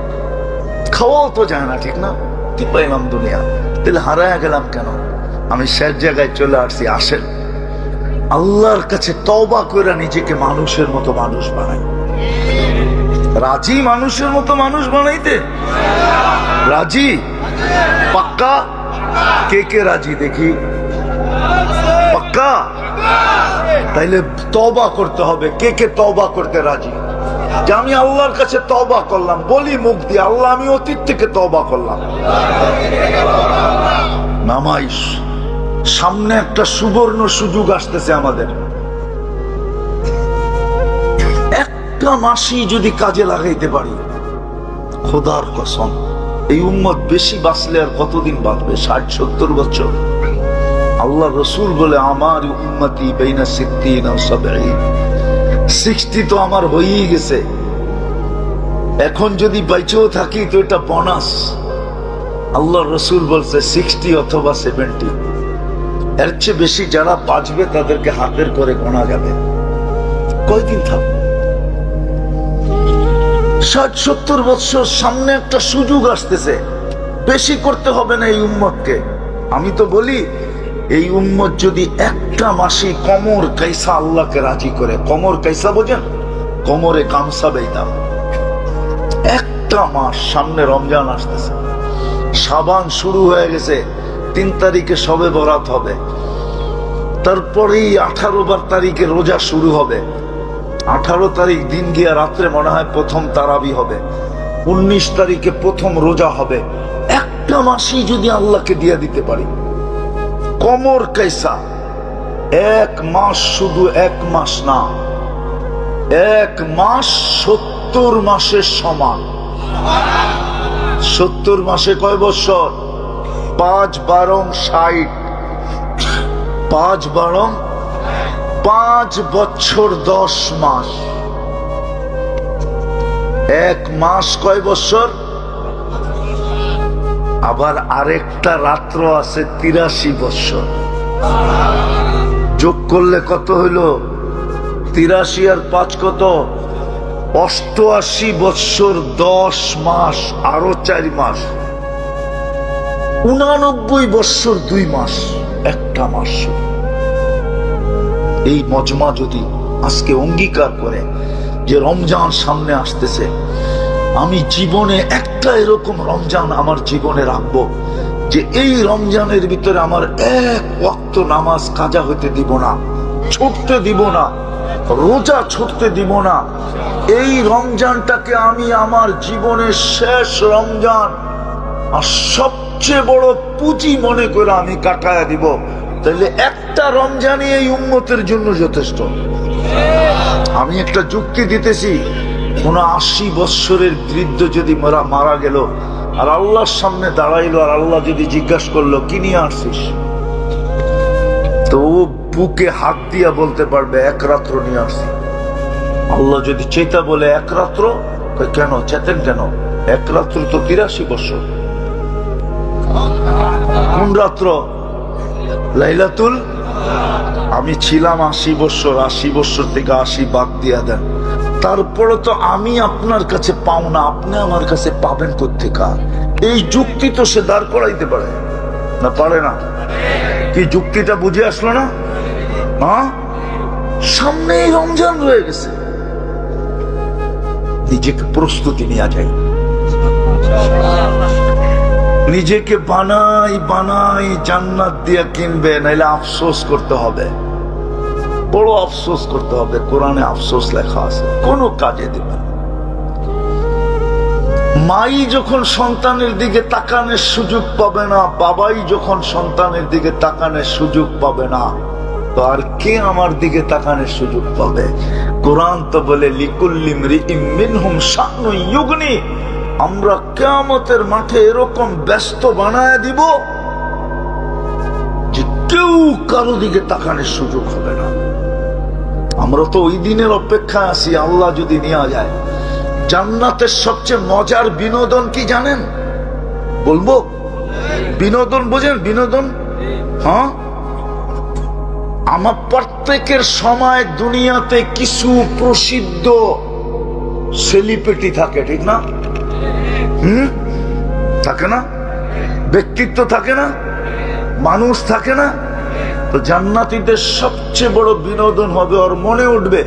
S1: খাওয়াও তো যায় না, ঠিক না? কি পাইলাম দুনিয়া? তাহলে হারায় গেলাম কেন? আমি শেষ জায়গায় চলে আসছি। আসেন আল্লাহর কাছে তওবা করে নিজেকে মানুষের মতো মানুষ বানাই। রাজি মানুষের মতো মানুষ বানাইতে? রাজি? পাক্কা? কে কে রাজি দেখি? পাক্কা? তাইলে তওবা করতে হবে। কে কে তওবা করতে রাজি? যে আমি আল্লাহর কাছে তওবা করলাম, বলি মুখ দিয়ে, আল্লাহ আমি অতীত থেকে তওবা করলাম। নামাইশ, সামনে একটা সুবর্ণ সুযোগ আসতেছে আমাদের। একটা মাসই যদি কাজে লাগাইতে পারি, খোদার কসম এই উম্মত বেশি বাঁচলে আর কতদিন বাঁচবে? 60-70 বছর। আল্লাহ রসুল বলে আমার উম্মতি বাইনা 60 আর 70। 60 তো আমার হয়েই গেছে, এখন যদি বাইচেও থাকি তো এটা বোনাস। আল্লাহ রসুল বলছে 60 অথবা 70। এর চেয়ে বেশি যারা বাঁচবে তাদেরকে হাতের করে গোনা যাবে। কয়দিন থাকবে? 60-70 বছর, সামনে একটা সুযোগ আসতেছে। বেশি করতে হবে না এই উম্মতকে। আমি তো বলি এই উম্মত যদি একটা মাসে কমর কাইসা আল্লাহকে রাজি করে, কমর কাইসা বোঝেন? কমরে গামছা বেঁধা একটা মাস, সামনে রমজান আসতেছে, শাবান শুরু হয়ে গেছে, 3 তারিখে শবে বরাত হবে, তারপরেই 18 তারিখে রোজা শুরু হবে, 18 তারিখ দিন গিয়া রাত্রে মনে হয় প্রথম তারাবি হবে, 19 তারিখে প্রথম রোজা হবে। একটা মাসই যদি আল্লাহকে দিয়ে দিতে পারি, কমর কাইসা, 1 মাস, শুধু 1 মাস না, 1 মাস 70 মাসের সমান। 70 মাসে কয় বছর? 5 12 60, 5 12 5 বছর 10 মাস। 1 মাস কয় বছর? আবার আরেকটা রাত্র আছে 83 বছর। যোগ করলে কত হইল? 83 আর 5 কত? 88 বছর 10 মাস, আরো 4 মাস, 89 বছর 2 মাস, একটা মাস। এই মজমা যদি আজকে অঙ্গীকার করে যে রমজান সামনে আসতেছে, আমি জীবনে একটা এরকম রমজান আমার জীবনে রাখবো যে এই রমজানের ভিতরে আমার 1 ওয়াক্ত নামাজ কাজা হইতে দিব না, ছুটতে দিব না, রোজা ছুটতে দিব না। এই রমজানটাকে আমি আমার জীবনের শেষ রমজান আর সবচেয়ে বড় পুঁজি মনে করে আমি কাটায়া দিব। তাহলে একটা রমজানই এই উম্মতের জন্য যথেষ্ট। আমি একটা যুক্তি দিতেছি, কোন 80 বৎসরের বৃদ্ধ যদি মারা গেল আর আল্লাহর সামনে দাঁড়াইলো, আর আল্লাহ যদি জিজ্ঞাসা করলো কি নিয়ে আসছিস, তো বুকে হাত দিয়া বলতে পারবে 1 রাত্র নিয়ে আসছি। আল্লাহ যদি চেতা বলে 1 রাত্র, কেন চেতেন কেন? 1 রাত্র তো 83 বছর। কোন রাত্র? লাইলাতুল। আমি ছিলাম 80 বছর, 80 বছর থেকে 80 বাদ দিয়া দেন, তারপরে তো আমি আপনার কাছে পাও না, আপনি আমার কাছে পাবেন কোত্থেকে? এই যুক্তি তো সে দাঁড় করাইতে পারে না? পারে না? কি যুক্তিটা বুঝে আসলো না? হ্যাঁ, সামনেই রমজান রয়ে গেছে, নিজেকে প্রস্তুতি নেওয়া যায়। নিজেকে বানাই বানাই জান্নাত দিয়ে কিনবে, নাইলে আফসোস করতে হবে, বড় আফসোস করতে হবে। কোরআনে আফসোস লেখা আছে, কোনো কাজে দিবে। মাই যখন সন্তানের দিকে তাকানোর সুযোগ পাবে না, বাবাই যখন সন্তানের দিকে তাকানোর সুযোগ পাবে না, তো আর কে আমার দিকে তাকানোর সুযোগ পাবে? কোরআন তো বলে লিকুল্লি ইমরিইম মিনহুম শানুন ইউগনি। আমরা কিয়ামতের মাঠে এরকম ব্যস্ত বানায় দিব যে কেউ কারো দিকে তাকানোর সুযোগ হবে না। আমরা তো ওই দিনের অপেক্ষায় আছি, আল্লাহ যদি নেওয়া যায়। জান্নাতের সবচেয়ে মজার বিনোদন কি জানেন? বলবো? বিনোদন বোঝেন? বিনোদন, হ্যাঁ, আমার প্রত্যেকের সময় দুনিয়াতে কিছু প্রসিদ্ধ সেলিব্রিটি থাকে, ঠিক না? থাকে না? ব্যক্তিত্ব থাকে না? মানুষ থাকে না? তো জান্নাতীদের সবচেয়ে বড় বিনোদন হবে, ওর মনে উঠবে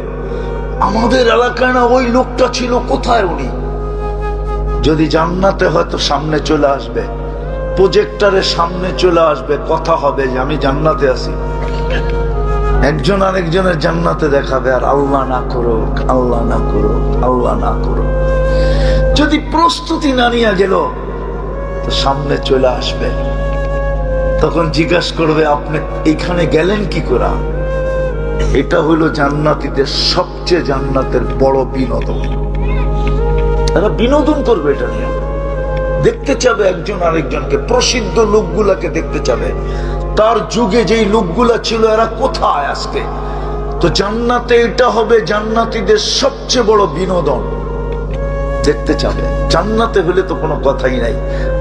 S1: আমাদের এলাকায় না ওই লোকটা ছিল, কোথায় উনি? যদি জান্নাতে হয়তো সামনে চলে আসবে, প্রজেক্টরের সামনে চলে আসবে, কথা হবে যে আমি জান্নাতে আছি, একজন আরেকজনের জান্নাতে দেখাবে। আর আল্লাহ না করুক, আল্লাহ না করুক, আল্লাহ না করুক, যদি প্রস্তুতি না নিয়ে গেল তো সামনে চলে আসবে, তখন জিজ্ঞাসা করবে আপনি এখানে গেলেন কি করে? এটা হইল জান্নাতীদের সবচেয়ে জান্নাতের বড় বিনোদন। তারা বিনোদন করবে এটা নিয়ে, দেখতে চাবে একজন আরেকজনকে, প্রসিদ্ধ লোকগুলাকে দেখতে চাবে, তার যুগে যেই লোকগুলা ছিল এরা কোথায় আজকে। তো জান্নাতে এটা হবে জান্নাতীদের সবচেয়ে বড় বিনোদন, দেখতে চাবে। জান্নাতে হলে তো কোনো কথাই নাই।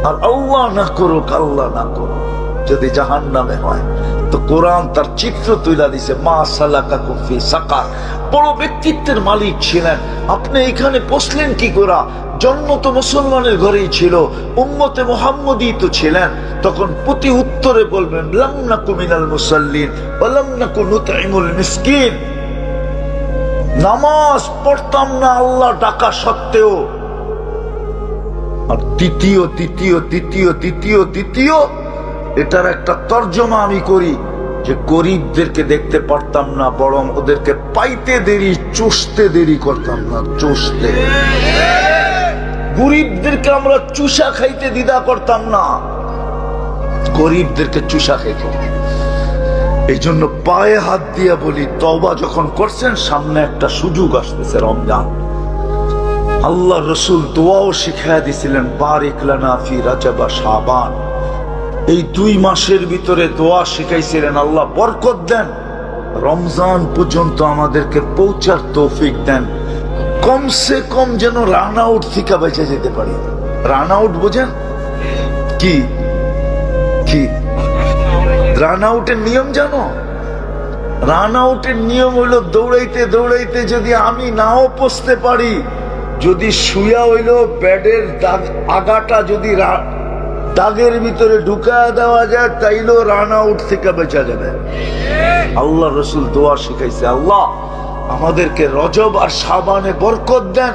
S1: আর আল্লাহ না করুক, আল্লাহ না করুক, যদি জাহান্নামে হয় তো কোরআন তার চিত্র তুলে দিছে, মা সালাকাকুম ফি সাকার। বড় ব্যক্তিত্বের মালিক ছিলেন, আপনি এখানে পৌঁছলেন কি করে? জন্ম তো মুসলমানের ঘরেই ছিল, উম্মতে মুহাম্মদী তো ছিলেন। তখন প্রতি উত্তরে বলবেন লাম নাকু মিনাল মুসাল্লিন ওয়া লাম নাকু নুতঈমুল মিসকিন। নামাজ পড়তাম না আল্লাহ ডাকা সত্ত্বেও। আর তৃতীয় তৃতীয় তৃতীয় তৃতীয় তৃতীয় এটার একটা তর্জমা আমি করি যে গরিবদেরকে দেখতে পারতাম না, বরং ওদেরকে পাইতে দেরি, চুষতে দেরি করতাম না, চুষতে। গরিবদেরকে আমরা চুষা খাইতে দ্বিধা করতাম না, গরিবদেরকে চুষা খাইতাম। এই জন্য পায়ে হাত দিয়ে বলি, তওবা যখন করছেন সামনে একটা সুযোগ আসতেছে, রমজান। আল্লাহ রসুল দোয়াও শিখাইয়া দিছিলেন, বারিক লানা ফি রাজাব শাবান। এই 2 মাসের ভিতরে দোয়া শিখাইছিলেন, আল্লাহ বরকত দেন, রমজান পর্যন্ত আমাদেরকে পৌঁছার তৌফিক দেন, কমসে কম যেন রান আউট থেকে বেঁচে যেতে পারি। রান আউট বোঝেন কি? কি রান আউটের নিয়ম জানো? রান আউটের নিয়ম হইলো দৌড়াইতে দৌড়াইতে যদি আমি নাও পৌঁছতে পারি, যদি শুয়া হইলো ব্যাডের দাগ আগাটা যদি দাগের ভিতরে ঢুকায় দেওয়া যায়, তাইলো রান আউট থেকে বেঁচা যাবে। আল্লাহ রসুল দোয়া শিখাইছে, আল্লাহ আমাদেরকে রজব আর শাবানে বরকত দেন,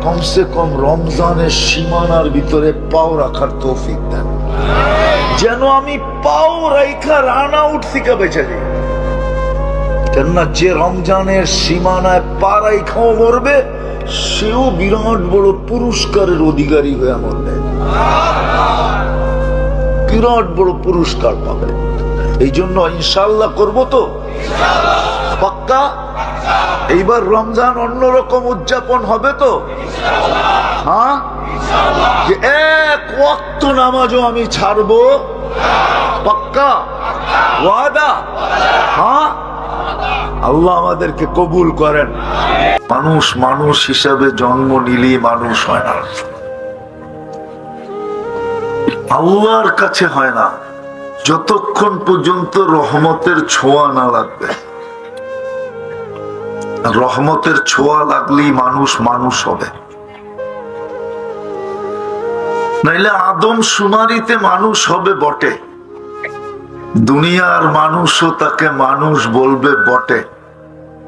S1: কমসে কম রমজানের সীমানার ভিতরে পাও রাখার তৌফিক দেন, যেন আমি পাও রাইখা রান আউট থেকে বেঁচে যাই। কেননা যে রমজানের সীমানায় পা রাইখাও মরবে, সেও বিরাট বড় পুরস্কারের অধিকারী হয়ে মরবে, বিরাট বড় পুরস্কার পাবে। এই জন্য ইনশাআল্লাহ করবো তো, পাক্কা। এইবার রমজান অন্যরকম উদযাপন হবে তো, হ্যাঁ? যে এক ওয়াক্ত নামাজও আমি ছাড়বো, পাক্কা ওয়াদা? হ্যাঁ, আল্লাহ আমাদেরকে কবুল করেন। মানুষ মানুষ হিসাবে জন্ম নিলেই মানুষ হয় না, আল্লাহর কাছে হয় না, যতক্ষণ পর্যন্ত রহমতের ছোঁয়া না লাগবে। রহমতের ছোঁয়া লাগলেই মানুষ মানুষ হবে, নাইলে আদম শুমারিতে মানুষ হবে বটে, দুনিয়ার মানুষও তাকে মানুষ বলবে বটে,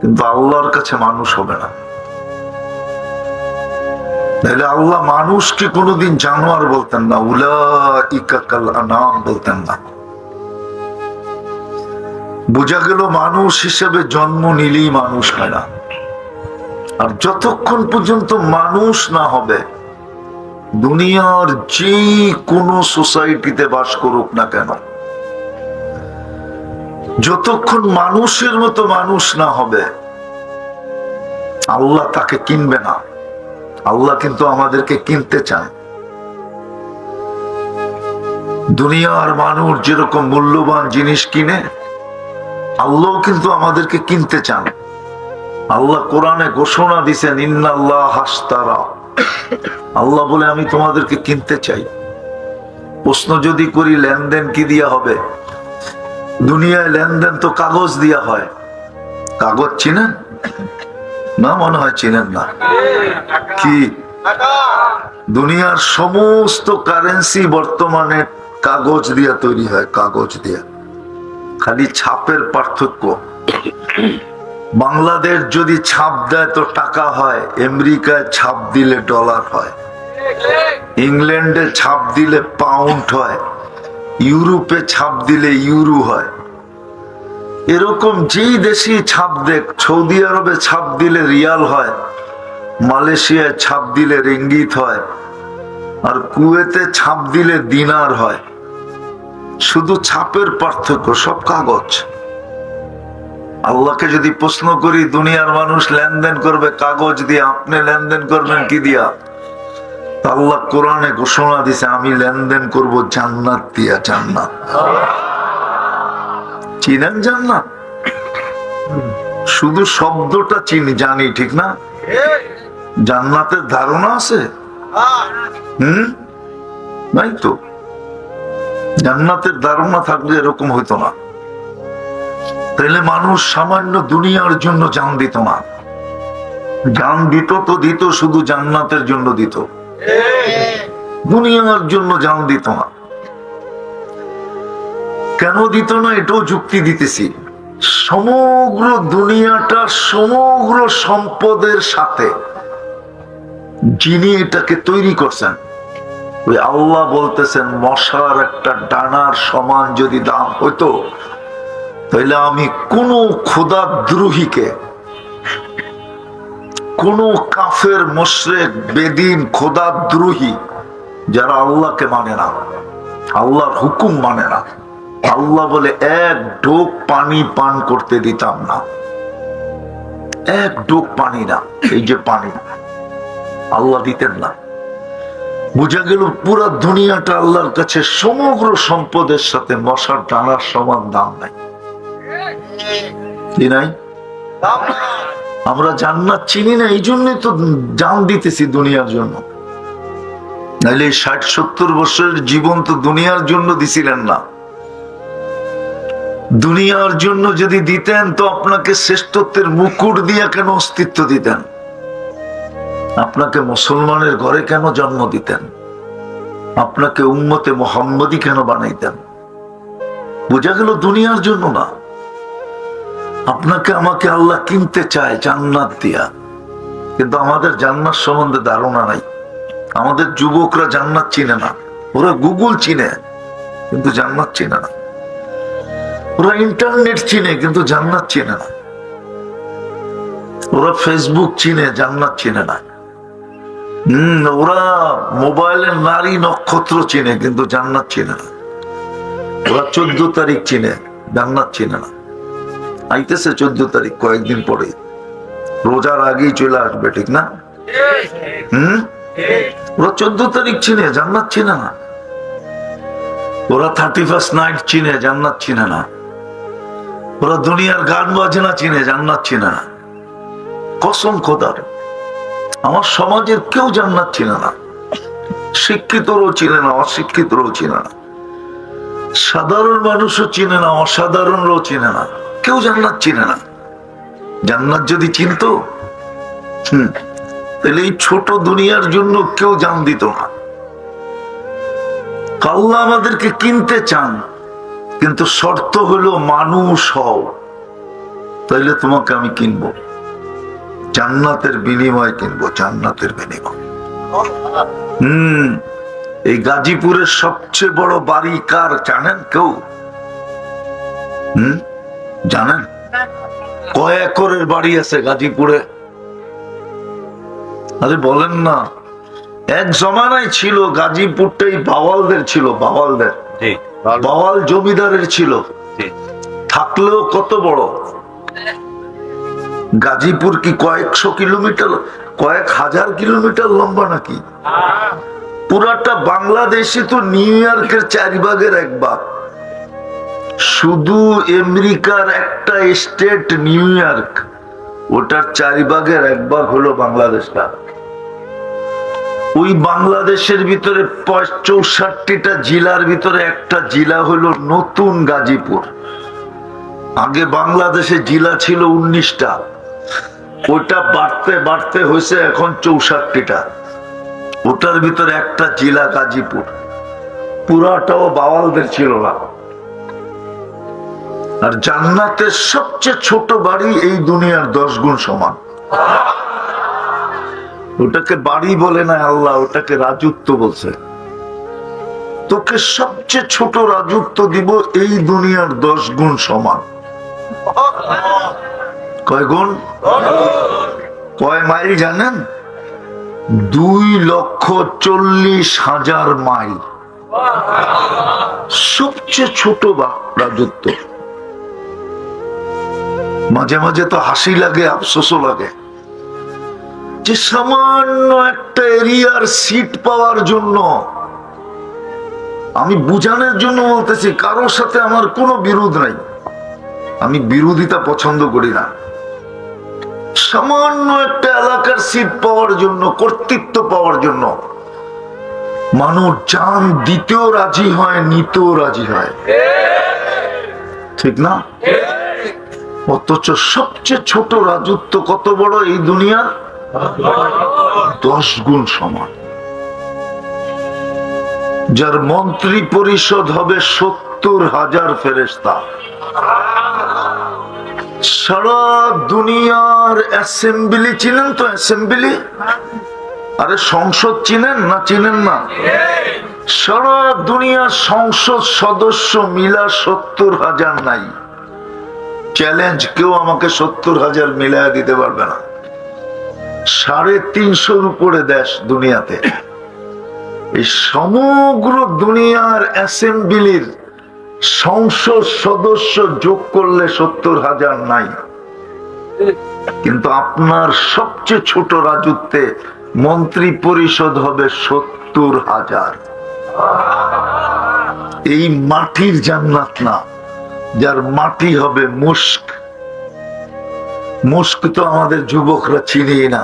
S1: কিন্তু আল্লাহর কাছে মানুষ হবে না। নাইলে আল্লাহ মানুষকে কোনোদিন জানোয়ার বলতেন না, উলাইকা কাল আনাম বলতেন না। বোঝা গেল মানুষ হিসেবে জন্ম নিলেই মানুষ হয় না। আর যতক্ষণ পর্যন্ত মানুষ না হবে, দুনিয়ার যে কোনো সোসাইটিতে বাস করুক না কেন, যতক্ষণ মানুষের মতো মানুষ না হবে, আল্লাহ তাকে কিনবে না। আল্লাহ কিন্তু আমাদেরকে কিনতে চান। দুনিয়ার মানুষ যেরকম মূল্যবান জিনিস কিনে, আল্লাহ কিন্তু আমাদেরকে কিনতে চান। আল্লাহ কোরআনে ঘোষণা দিছেন, ইন্নাল্লাহ হাশতারা, আল্লাহ বলে আমি তোমাদেরকে কিনতে চাই। প্রশ্ন যদি করি, লেনদেন কি দিয়া হবে? দুনিয়ায় লেনদেন তো কাগজ দিয়া হয়। কাগজ চিনেন না? মনে হয় চিনেন না। কি? দুনিয়ার সমস্ত কারেন্সি বর্তমানে কাগজ দিয়া তৈরি হয়, কাগজ দিয়া, খালি ছাপের পার্থক্য। বাংলাদেশ যদি ছাপ দেয় তো টাকা হয়, আমেরিকায় ছাপ দিলে ডলার হয়, ইংল্যান্ডে ছাপ দিলে পাউন্ড হয়, ইউরোপে ছাপ দিলে ইউরো হয়। এরকম যেই দেশে ছাপ দেখ, সৌদি আরবে ছাপ দিলে রিয়াল হয়, মালয়েশিয়ায় ছাপ দিলে রিঙ্গিত হয়, আর কুয়েতে ছাপ দিলে দিনার হয়। শুধু ছাপের পার্থক্য, সব কাগজ। আল্লাহকে যদি প্রশ্ন করি, দুনিয়ার মানুষ লেনদেন করবে কাগজ দিয়ে, আপনি লেনদেন করবেন কি দিয়া? আল্লাহ কোরআনে ঘোষণা দিছে, আমি লেনদেন করব জান্নাত দিয়া। জান্নাত চিনেন? জান্নাত শুধু শব্দটা চিনি, জানি, ঠিক না? জান্নাতের ধারণা আছে? নাই তো। জান্নাতের ধারণা থাকলে এরকম হইতো না। তাইলে মানুষ সামান্য দুনিয়ার জন্য জান দিত না। জান দিত তো দিত, শুধু জান্নাতের জন্য দিত, দুনিয়ার জন্য জান দিত না। কেন দিত না এটাও যুক্তি দিতেছি। সমগ্র দুনিয়াটা সমগ্র সম্পদের সাথে যিনি এটাকে তৈরি করছেন, ওই আল্লাহ বলতেছেন, মশার একটা ডানার সমান যদি দাম হইতো, তাহলে আমি কোন খোদাদ্রোহীকে, কোন কাফের, মুশরিক, বেদিন, খোদাদ্রোহী যারা আল্লাহকে মানে না, আল্লাহর হুকুম মানে না, আল্লাহ বলে এক ঢোক পানি পান করতে দিতাম না। এক ঢোক পানি না, এই যে পানি আল্লাহ দিতেন না। বোঝা গেল পুরা দুনিয়াটা আল্লাহর কাছে সমগ্র সম্পদের সাথে মশার ডানার সমান দাম নাই। নাই? আমরা জান্নাত চিনি না, এই জন্যই তো জান দিতেছি দুনিয়ার জন্য। নাইলে ৬০-৭০ বছরের জীবন তো দুনিয়ার জন্য দিছিলেন না। দুনিয়ার জন্য যদি দিতেন তো আপনাকে শ্রেষ্ঠত্বের মুকুট দিয়ে কেন অস্তিত্ব দিতেন? আপনাকে মুসলমানের ঘরে কেন জন্ম দিতেন? আপনাকে উম্মতে মুহাম্মদী কেন বানাইতেন? বোঝা গেল দুনিয়ার জন্য না। আপনাকে আমাকে আল্লাহ কিনতে চায় জান্নাত দিয়া, কিন্তু আমাদের জান্নাত সম্বন্ধে ধারণা নাই। আমাদের যুবকরা জান্নাত চিনে না। ওরা গুগল চিনে কিন্তু জান্নাত চিনে না। ওরা ইন্টারনেট চিনে কিন্তু জান্নাত চিনে না। ওরা ফেসবুক চিনে, জান্নাত চিনে না। ওরা মোবাইলের নারী নক্ষত্র চিনে কিন্তু জান্নাত চিনে না। ওরা 14 তারিখ চিনে, জান্নাত চিনে না। আইতেছে 14 তারিখ, কয়েকদিন পরে, রোজার আগেই চলে আসবে, ঠিক না? ওরা 14 তারিখ চিনে, জান্নাত চিনে না। ওরা 31st নাইট চিনে, জান্নাত চিনে না। ওরা দুনিয়ার গান বাজনা চিনে, জান্নাত চিনে না। কসম খোদার, আমার সমাজের কেউ জান্নাত চিনে না। শিক্ষিতরও চিনে না, অশিক্ষিতরও চিনে না, সাধারণ মানুষও চিনে না, অসাধারণরাও চিনে না। কেউ জান্নাত চিনে না। জান্নাত যদি চিনতো, তাহলে এই ছোট দুনিয়ার জন্য কেউ জান দিত না। আল্লাহ আমাদেরকে কিনতে চান, কিন্তু শর্ত হলো মানুষ হও, তাইলে তোমাকে আমি কিনবো। জান্নাতের বিনিময় কিনবো, জান্নাতের বিনিময়। এই গাজীপুরের সবচেয়ে বড় বাড়ি কার জানেন কেউ? জানেন? কয় একরের বাড়ি আছে গাজীপুরে? আরে বলেন না। এক জমানায় ছিল গাজীপুরটাই বাওয়ালদের ছিল, বাওয়ালদের, বাওয়াল জমিদারের ছিল। থাকলেও কত বড় গাজীপুর! কি কয়েকশো কিলোমিটার, কয়েক হাজার কিলোমিটার লম্বা নাকি? পুরাটা বাংলাদেশে তো নিউ ইয়র্কের 4 ভাগের 1 ভাগ। শুধু আমেরিকার একটা স্টেট নিউ ইয়র্ক, ওটার 4 ভাগের 1 ভাগ হলো বাংলাদেশটা। ওই বাংলাদেশের ভিতরে 64টা জেলার ভিতরে একটা জেলা হলো নতুন গাজীপুর। আগে বাংলাদেশে জেলা ছিল 19টা, ওটা বাড়তে বাড়তে হয়েছে এখন 64টা। ওটার ভিতরে একটা জেলা গাজীপুর। পুরাটাও বাওয়ালদের ছিল না। আর জান্নাতের সবচেয়ে ছোট বাড়ি এই দুনিয়ার 10 গুণ সমান। ওটাকে বাড়ি বলে না আল্লাহ, ওটাকে রাজত্ব বলছে। তোকে সবচেয়ে ছোট রাজত্ব দিব এই দুনিয়ার 10 গুণ সমান। কয় গুণ? কয় মাইল জানেন? 2,40,000 মাইল। সবচেয়ে ছোট রাজত্ব। মাঝে মাঝে তো হাসি লাগে, আফসোসও লাগে যে সামান্য একটা এরিয়ার সিট পাওয়ার জন্য, আমি বুঝানোর জন্য বলতেছি, কারোর সাথে আমার কোনো বিরোধ নাই, আমি বিরোধিতা পছন্দ করি না। সামান্য একটা এলাকার সিট পাওয়ার জন্য, কর্তৃত্ব পাওয়ার জন্য মানুষ জান দিতেও রাজি হয়, নিতেও রাজি হয়, ঠিক না? অথচ সবচেয়ে ছোট রাজত্ব কত বড় এই দুনিয়ার? 10 গুণ সমান। যার মন্ত্রী পরিষদ হবে 70,000 ফেরেশতা। সারা দুনিয়ার অ্যাসেম্বলি চিনেন তো? অ্যাসেম্বলি, আরে সংসদ চিনেন না? চিনেন না? সারা দুনিয়ার সংসদ সদস্য মিলা 70,000 নাই। চ্যালেঞ্জ, কেউ আমাকে 70,000 মিলায়া দিতে পারবে না। 350-র উপরে দেশ দুনিয়াতে। এই সমগ্র দুনিয়ার অ্যাসেম্বলির সংসদ সদস্য যোগ করলে 70,000 নাই। কিন্তু আপনার সবচেয়ে ছোট রাজত্বে মন্ত্রী পরিষদ হবে 70,000। এই মাটির জান্নাত না, যার মাটি হবে মুস্ক। মুস্ক তো আমাদের যুবকরা চিনি না।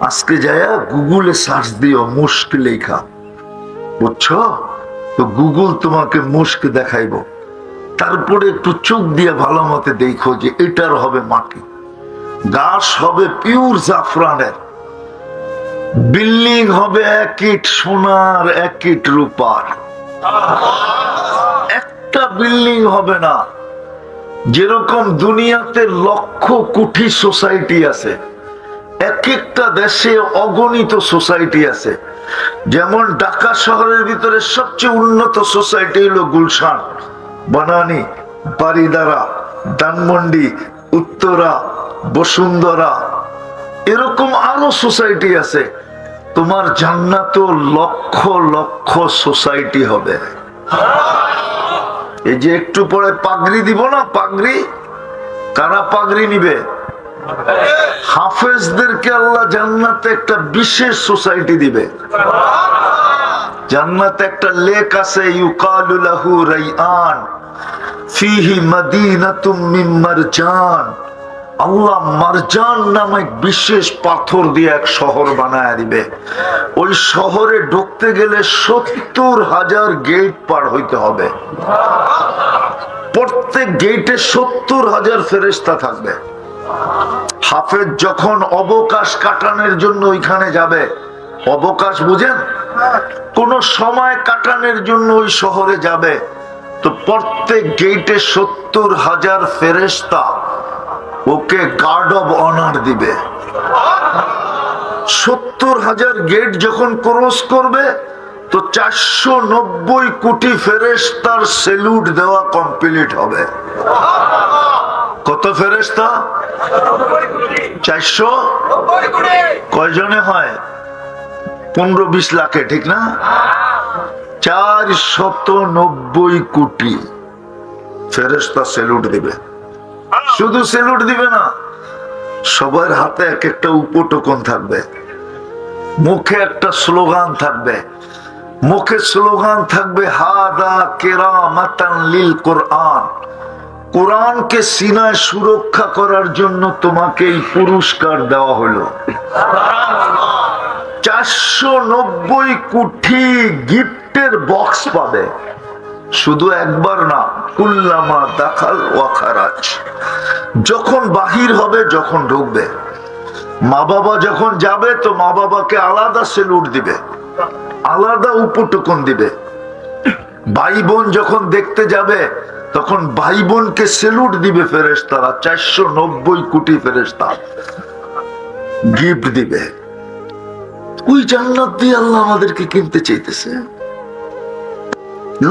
S1: আজকে যায়া গুগলে সার্চ দিও মুস্ক লেখা, বুঝছো তো? গুগল তোমাকে মুস্ক দেখাইব। তারপরে একটু চোখ দিয়ে ভালো মতে দেখো যে এটার হবে মাটি, গাছ হবে পিওর জাফরানের, বিল্ডিং হবে 1 ইট সোনার 1 ইট রূপার। একটা বিল্ডিং হবে না। যেরকম দুনিয়াতে লক্ষ কোটি সোসাইটি আছে, এক একটা দেশে অগণিত সোসাইটি আছে। যেমন ঢাকা শহরের ভিতরে সবচেয়ে উন্নত সোসাইটি হলো গুলশান, বনানী, বারিধারা, ধানমন্ডি, উত্তরা, বসুন্ধরা, এরকম আরো সোসাইটি আছে। তোমার জান্নাতে লক্ষ লক্ষ সোসাইটি হবে। এই যে একটু পরে পাগড়ি দিব না, পাগড়ি, কারা পাগড়ি নিবে? হাফেজদেরকে আল্লাহ জান্নাতে একটা বিশেষ সোসাইটি দিবে। জান্নাতে একটা লেক আছে, ইউকালু লাহু রাইআন ফিহি মাদিনাতুম মিন মারজান। আল্লাহ মারজান নামে বিশেষ পাথর দিয়ে এক শহর বানায় দিবে। ওই শহরে ঢুকতে গেলে 70,000 গেট পার হইতে হবে। প্রত্যেক গেটে 70,000 ফেরেশতা থাকবে। হাফেজ যখন অবকাশ কাটানোর জন্য ওইখানে যাবে, অবকাশ বুঝেন, কোন সময় কাটানোর জন্য ওই শহরে যাবে, তো প্রত্যেক গেটে 70,000 ফেরেশতা ওকে গার্ড অব অনার দিবে। 70,000 গেট যখন ক্রস করবে তো 490 কোটি ফেরেশতার স্যালুট দেওয়া কমপ্লিট হবে। কত ফেরেশতা? 490 কোটি। কয়জনে হয়? 15-20 লাখে, ঠিক না? 490 কোটি ফেরেশতা স্যালুট দিবে। শুধু স্যালুট দিবে না, সবার হাতে এক একটা উপটোকন থাকবে, মুখে একটা স্লোগান থাকবে। মুখে স্লোগান থাকবে হাদা কেরামাতান লিল কোরআন। কোরআনকে সিনায় সুরক্ষা করার জন্য তোমাকে এই পুরস্কার দেওয়া হলো। 490 কোটি গিফটের বক্স পাবে। শুধু একবার না, কুল্লামা দাখাল ওয়া খারাজ। যখন বাহির হবে, যখন ঢুকবে, মা বাবা যখন যাবে তো মা বাবাকে আলাদা স্যালুট দিবে, আলাদা উপটোকন দিবে। ভাই বোন যখন দেখতে যাবে তখন ভাই বোনকে সেলুট দিবে ফেরেশতারা, 490 কোটি ফেরেশতা গিফট দিবে। ওই জান্নাত দিয়ে আল্লাহ আমাদেরকে কিনতে চাইতেছে।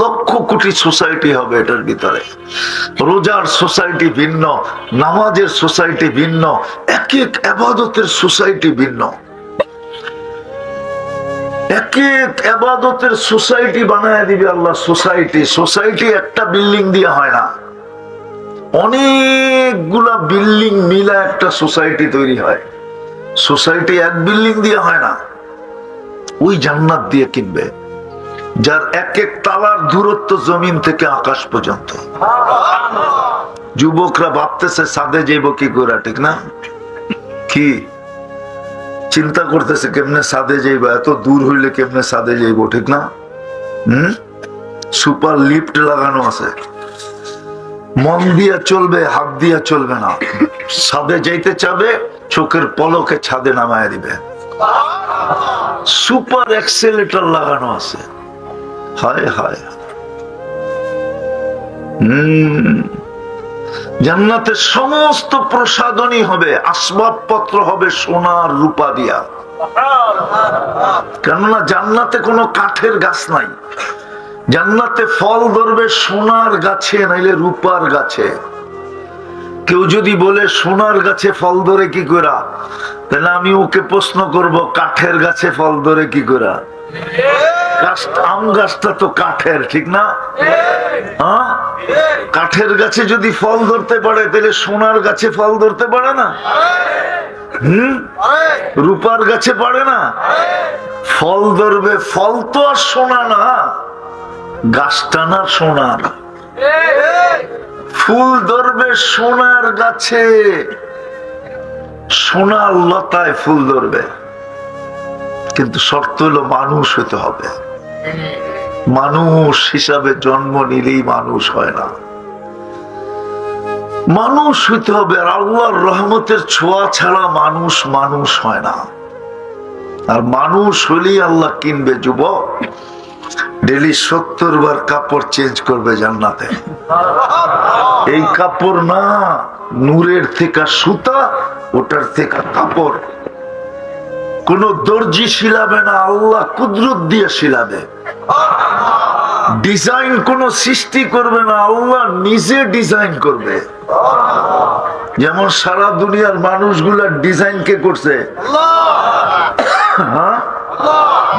S1: লক্ষ কোটি সোসাইটি হবে এটার ভিতরে। রোজার সোসাইটি ভিন্ন, নামাজের সোসাইটি ভিন্ন, এক এক ইবাদতের সোসাইটি ভিন্ন, এক এক ইবাদতের সোসাইটি বানায় দিবে আল্লাহ। সোসাইটি একটা বিল্ডিং দিয়ে হয় না, অনেকগুলা বিল্ডিং মিলা একটা সোসাইটি তৈরি হয়। সোসাইটি এক বিল্ডিং দিয়ে হয় না, ওই জান্নাত দিয়ে কিনবে, যার এক এক তালার দূরত্ব জমিন থেকে আকাশ পর্যন্ত। যুবকরা ভাবতেছে সাদে যাইব কি করে, ঠিক না? কি চিন্তা করতেছে কেমনে সাদে যাইব, এত দূর হইলে কেমনে সাদে যাইব, ঠিক না? সুপার লিফট লাগানো আছে, মন দিয়া চলবে, হাত দিয়া চলবে না। ছাদে যাইতে চাবে, চোখের পলকে ছাদে নামায় দিবে। সুপার এক্সেলেটর লাগানো আছে। হায় হায়, জান্নাতের সমস্ত প্রসাধনী হবে, আসবাবপত্র হবে সোনার রূপা দিয়া। কেননা জান্নাতে কোনো কাঠের গাছ নাই, জান্নাতে ফল ধরবে সোনার গাছে, নাইলে রূপার গাছে। কেউ যদি বলে সোনার গাছে ফল ধরে কি করে, তাহলে আমি ওকে প্রশ্ন করব কাঠের গাছে ফল ধরে কি করে? আম গাছটা তো কাঠের, ঠিক না? হ্যাঁ, কাঠের গাছে যদি ফল ধরতে পারে, তাহলে সোনার গাছে ফল ধরতে পারে না? রূপার গাছে পারে না? ফল ধরবে, ফল তো আর সোনা না, গাছটা না সোনার। ফুল ধরবে সোনার গাছে, সোনার লতায় ফুল ধরবে। কিন্তু শর্ত হলো মানুষ হতে হবে। মানুষ হিসাবে জন্ম নিলেই মানুষ হয় না, মানুষ হইতে হবে। আর আল্লাহর রহমতের ছোঁয়া ছাড়া মানুষ হয় না। আর মানুষ হলেই আল্লাহ কিনবে। যুবক ডেলি 70 বার কাপড় চেঞ্জ করবে জান্নাতে। এই কাপড় না, নূরের থেকে সুতা, ওটার থেকে কাপড়। কোন দর্জি শিলাবে না, আল্লাহ কুদরত দিয়ে শিলাবে। ডিজাইন কোন সৃষ্টি করবে না, আল্লাহ নিজে ডিজাইন করবে। যেমন সারা দুনিয়ার মানুষগুলার ডিজাইন কে করছে? হ্যাঁ,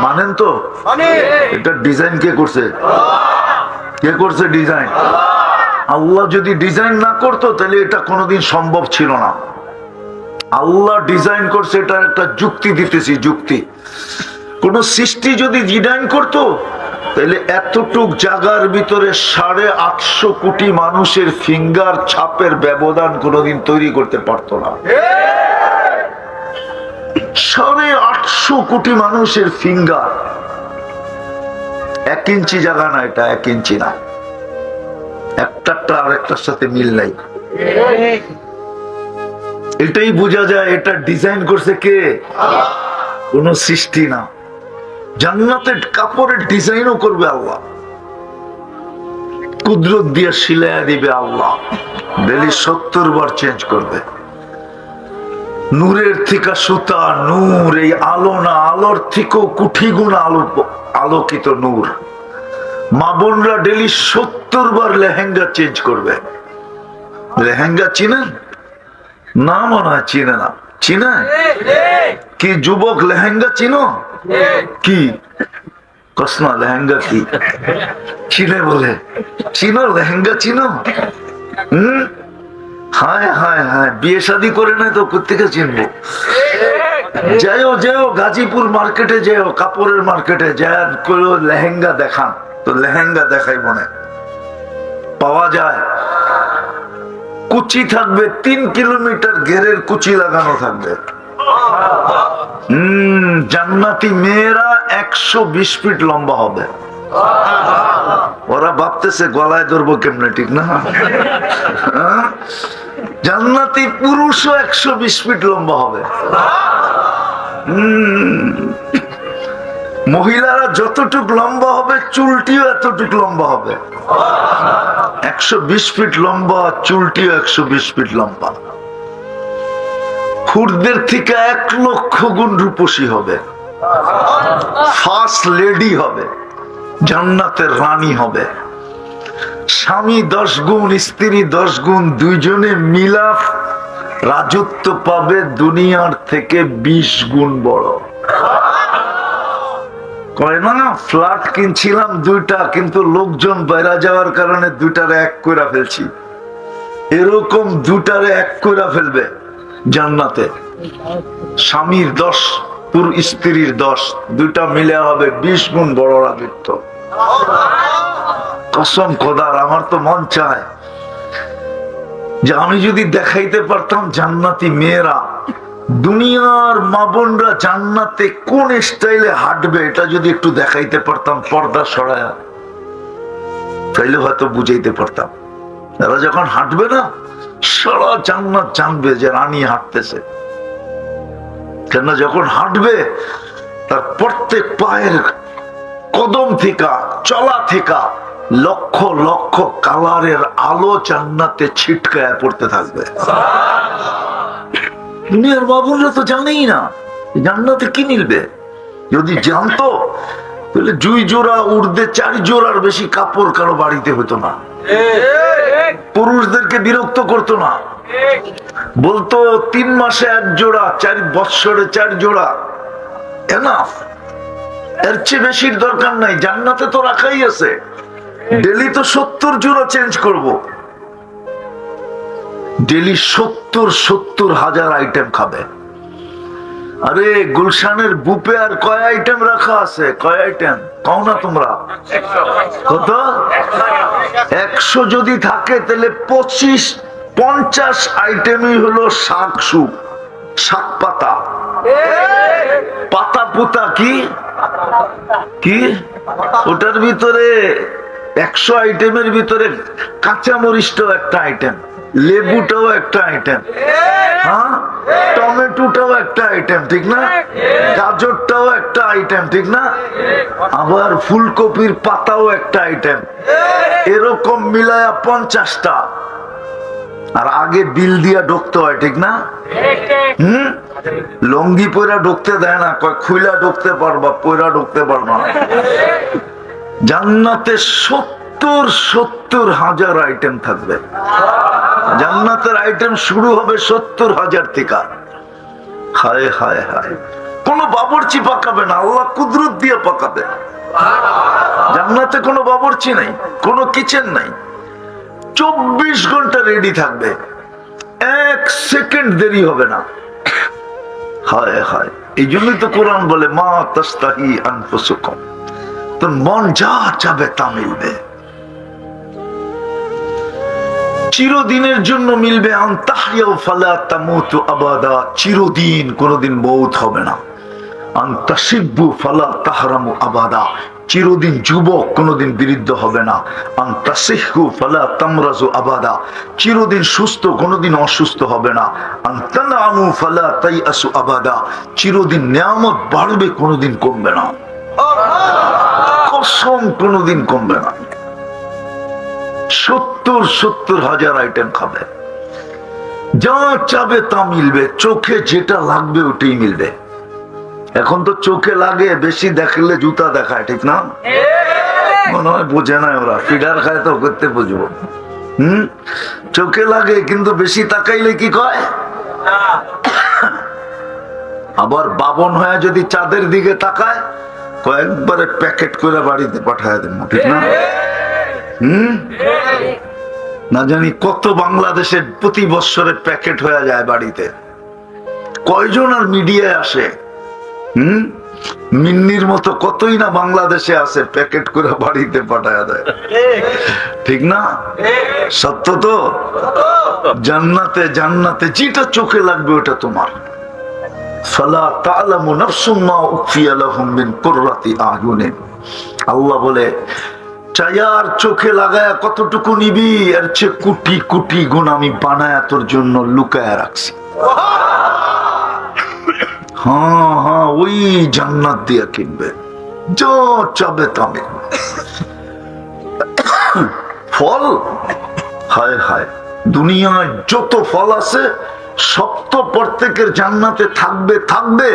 S1: মানেন তো? এটা ডিজাইন কে করছে? কে করছে ডিজাইন? আল্লাহ যদি ডিজাইন না করতো তাহলে এটা কোনোদিন সম্ভব ছিল না। আল্লাহ ডিজাইন করছে, এটা একটা যুক্তি দিতেছি, যুক্তি। কোন সৃষ্টি যদি ডিজাইন করতো তাহলে এতটুক জায়গার ভিতরে 850 কোটি মানুষের ফিঙ্গার ছাপের ব্যবধান কোনোদিন তৈরি করতে পারতো না। 850 কোটি মানুষের ফিঙ্গার, 1 ইঞ্চি জায়গা না, এটা 1 ইঞ্চি না, একটা আরেকটার সাথে মিল নাই। এটাই বোঝা যায় এটা ডিজাইন করছে কে? কোন সৃষ্টি না। জান্নাতের কাপড়ের ডিজাইনও করবে আল্লাহ, কুদরত দিয়ে শিলায়া দিবে আল্লাহ। ডেলি 70 বার চেঞ্জ করবে। নূরের থেকে সুতা, নূর, এই আলো না, আলোর থেকেও কোটি গুণ আলোকিত নূর। মা বোনরা ডেলি 70 বার লেহেঙ্গা চেঞ্জ করবে। লেহেঙ্গা চিনেন না? মনে হয় চিনে না। চিনে কি যুবক? লেহেঙ্গা চিনো? কি কসনা লেহেঙ্গা কি চিনে? বলে চিনো লেহেঙ্গা? চিনো? হায় হায় হায়, বিয়ে শাদী করে নাই তো কোথেকে চিনবো? যাও গাজীপুর মার্কেটে যাও, কাপড়ের মার্কেটে যায়, লেহেঙ্গা দেখান তো লেহেঙ্গা দেখাই মনে পাওয়া যায়। কুচি থাকবে 3 কিলোমিটার ঘেরের কুচি লাগানো থাকবে। জান্নাতি মেয়েরা 120 ফিট লম্বা হবে। ওরা ভাবতেছে গলায় ধরবো কেমনে, ঠিক না? জান্নাতি পুরুষও 120 ফিট লম্বা হবে। মহিলারা যতটুক লম্বা হবে চুলটিও এতটুক লম্বা হবে। 120 ফিট লম্বা, চুলটিও 120 ফিট লম্বা। হুরদের থেকে 1 লক্ষ গুণ রূপসী হবে, ফার্স্ট লেডি হবে, জান্নাতের রানী হবে। স্বামী 10 গুণ, স্ত্রী 10 গুণ, দুইজনে মিলা রাজত্ব পাবে দুনিয়ার থেকে 20 গুণ বড়। কয় না ফ্ল্যাট কিনছিলাম 2টা, কিন্তু লোকজন বাইরে যাওয়ার কারণে 2টার 1 করে ফেলছি। এরকম 2টার 1 করে ফেলবে জান্নাতে। স্বামীর 10, তোর স্ত্রীর 10, 2টা মিলে হবে 20 গুণ বড় রাজত্ব। কসম খোদার, আমার তো মন চায় যে আমি যদি দেখাইতে পারতাম জান্নাতি মেয়েরা, দুনিয়ার মা বোনরা জান্নাতে কোন স্টাইলে হাঁটবে, এটা যদি একটু দেখাইতে পারতাম পর্দা সরায়া, তাইলে হয়তো বুঝাইতে পারতাম। এরা যখন হাঁটবে না, সারা জান্নাত জানবে যে রানী হাঁটতেছে। কেন যখন হাঁটবে তার প্রত্যেক পায়ের কদম থেকে, চলা থেকে লক্ষ লক্ষ কালারের আলো জান্নাতে ছিটকায় পড়তে থাকবে। দুনিয়ার বাবুরা তো জানেই না জান্নাতে কি মিলবে। যদি জানতো তাহলে 2 জোড়া উর্দে 4 জোড়ার বেশি কাপড় কারো বাড়িতে হতো না, পুরুষদেরকে বিরক্ত করতো না। বলতো 3 মাসে 1 জোড়া, 4 বৎসরে 4 জোড়া এনাফ, এর চেয়ে বেশির দরকার নাই। জান্নাতে তো রাখাই আছে, ডেলি তো 70 জোড়া চেঞ্জ করব। ডেলি 70 হাজার আইটেম খাবে। আরে গুলশানের বুপে আর কয় আইটেম রাখা আছে? কয় আইটেম কও না তোমরা? কত? 100 যদি থাকে তাহলে 50 আইটেমই হলো শাক, সুপ, শাক পাতা, পাতা পুতা, কি কি ওটার ভিতরে 100 আইটেমের ভিতরে কাঁচা মরিচটাও একটা আইটেম, লেবুটাও একটা আইটেম, হ্যাঁ, টমেটোটাও একটা আইটেম, ঠিক না? গাজরটাও একটা আইটেম, ঠিক না? আবার ফুলকপির পাতাও একটা আইটেম। এরকম মিলায়া 50টা। আর আগে বিল দিয়া ঢুকতে হয়, ঠিক না? লঙ্গি পয়রা ঢুকতে দেয় না, কয় খুইলা ঢুকতে পারবা, পয়রা ঢুকতে পারবা না। জান্নাতে 70 হাজার আইটেম থাকবে। জান্নাতের আইটেম শুরু হবে 70 হাজার থেকে। হায় হায় হায়, কোন বাবুর্চি পাকাবে না, আল্লাহ কুদরত দিয়ে পাকাবে। জান্নাতে কোনো বাবুর্চি নাই, কোনো কিচেন নাই, 24 ঘন্টা রেডি থাকবে, 1 সেকেন্ড দেরি হবে না। হায় হায়, এই জন্যই তো কোরআন বলে মা তাস্তাহি আনফুসুকুম, তোর মন যা চাবে তা মিলবে, চিরদিনের জন্য মিলবে। আনতাহইয়া ফালা তামুতু আবাদা, চিরদিন, কোনদিন মৌত হবে না। আনতাশিব্বু ফালা তাহরামু আবাদা, চিরদিন যুবক, কোনদিন বৃদ্ধ হবে না। আনতাসিহু ফালা তামরাজু আবাদা, চিরদিন সুস্থ, কোনদিন অসুস্থ হবে না। আনতানামু ফালা তাইয়াসু আবাদা, চিরদিন নিয়ামত বাড়বে, কোনদিন কমবে না। কসম, কোনদিন কমবে না। 70 হাজার আইটেম খাবে, যা চাবে তা মিলবে, চোখে যেটা লাগবে ওটাই মিলবে। এখন তো চোখে লাগে, বেশি দেখলে জুতা দেখায়, ঠিক না? মনে হয় বোঝে না ওরা, ফিডার খায় তো করতে বুঝবো। চোখে লাগে, কিন্তু বেশি তাকাইলে কি কয়? আবার বাবন হয়ে যদি চাঁদের দিকে তাকায়, কয়েকবারে প্যাকেট করে বাড়িতে পাঠায় দেন, ঠিক না? না জানি কত বাংলাদেশের প্রতি বছরে প্যাকেট হয়ে যায় বাড়িতে। কয়জন আর মিডিয়ায় আসে? মিন্নির মতো কতই না বাংলাদেশে আছে, প্যাকেট করে বাড়িতে পাঠায় দেয়, ঠিক না? সত্য তো। জান্নাতে, জান্নাতে যেটা চোখে লাগবে ওটা তোমার। ফালা তা'লামু নাফসুম মা উখফিয়া লাহুম মিন কুররাতি আ'য়ুনিন, আল্লাহ বলে চায়ার চোখে লাগায়া কতটুকু নিবি, এর চেয়ে কোটি কোটি গুণ আমি বানায়া তোর জন্য লুকায়া রাখছি। হ্যাঁ হ্যাঁ, ওই জান্নাত দিয়া কিনবে। যা চাবে তামে। ফল, হায় হায়, দুনিয়ায় যত ফল আছে সব তো প্রত্যেকের জান্নাতে থাকবে থাকবে,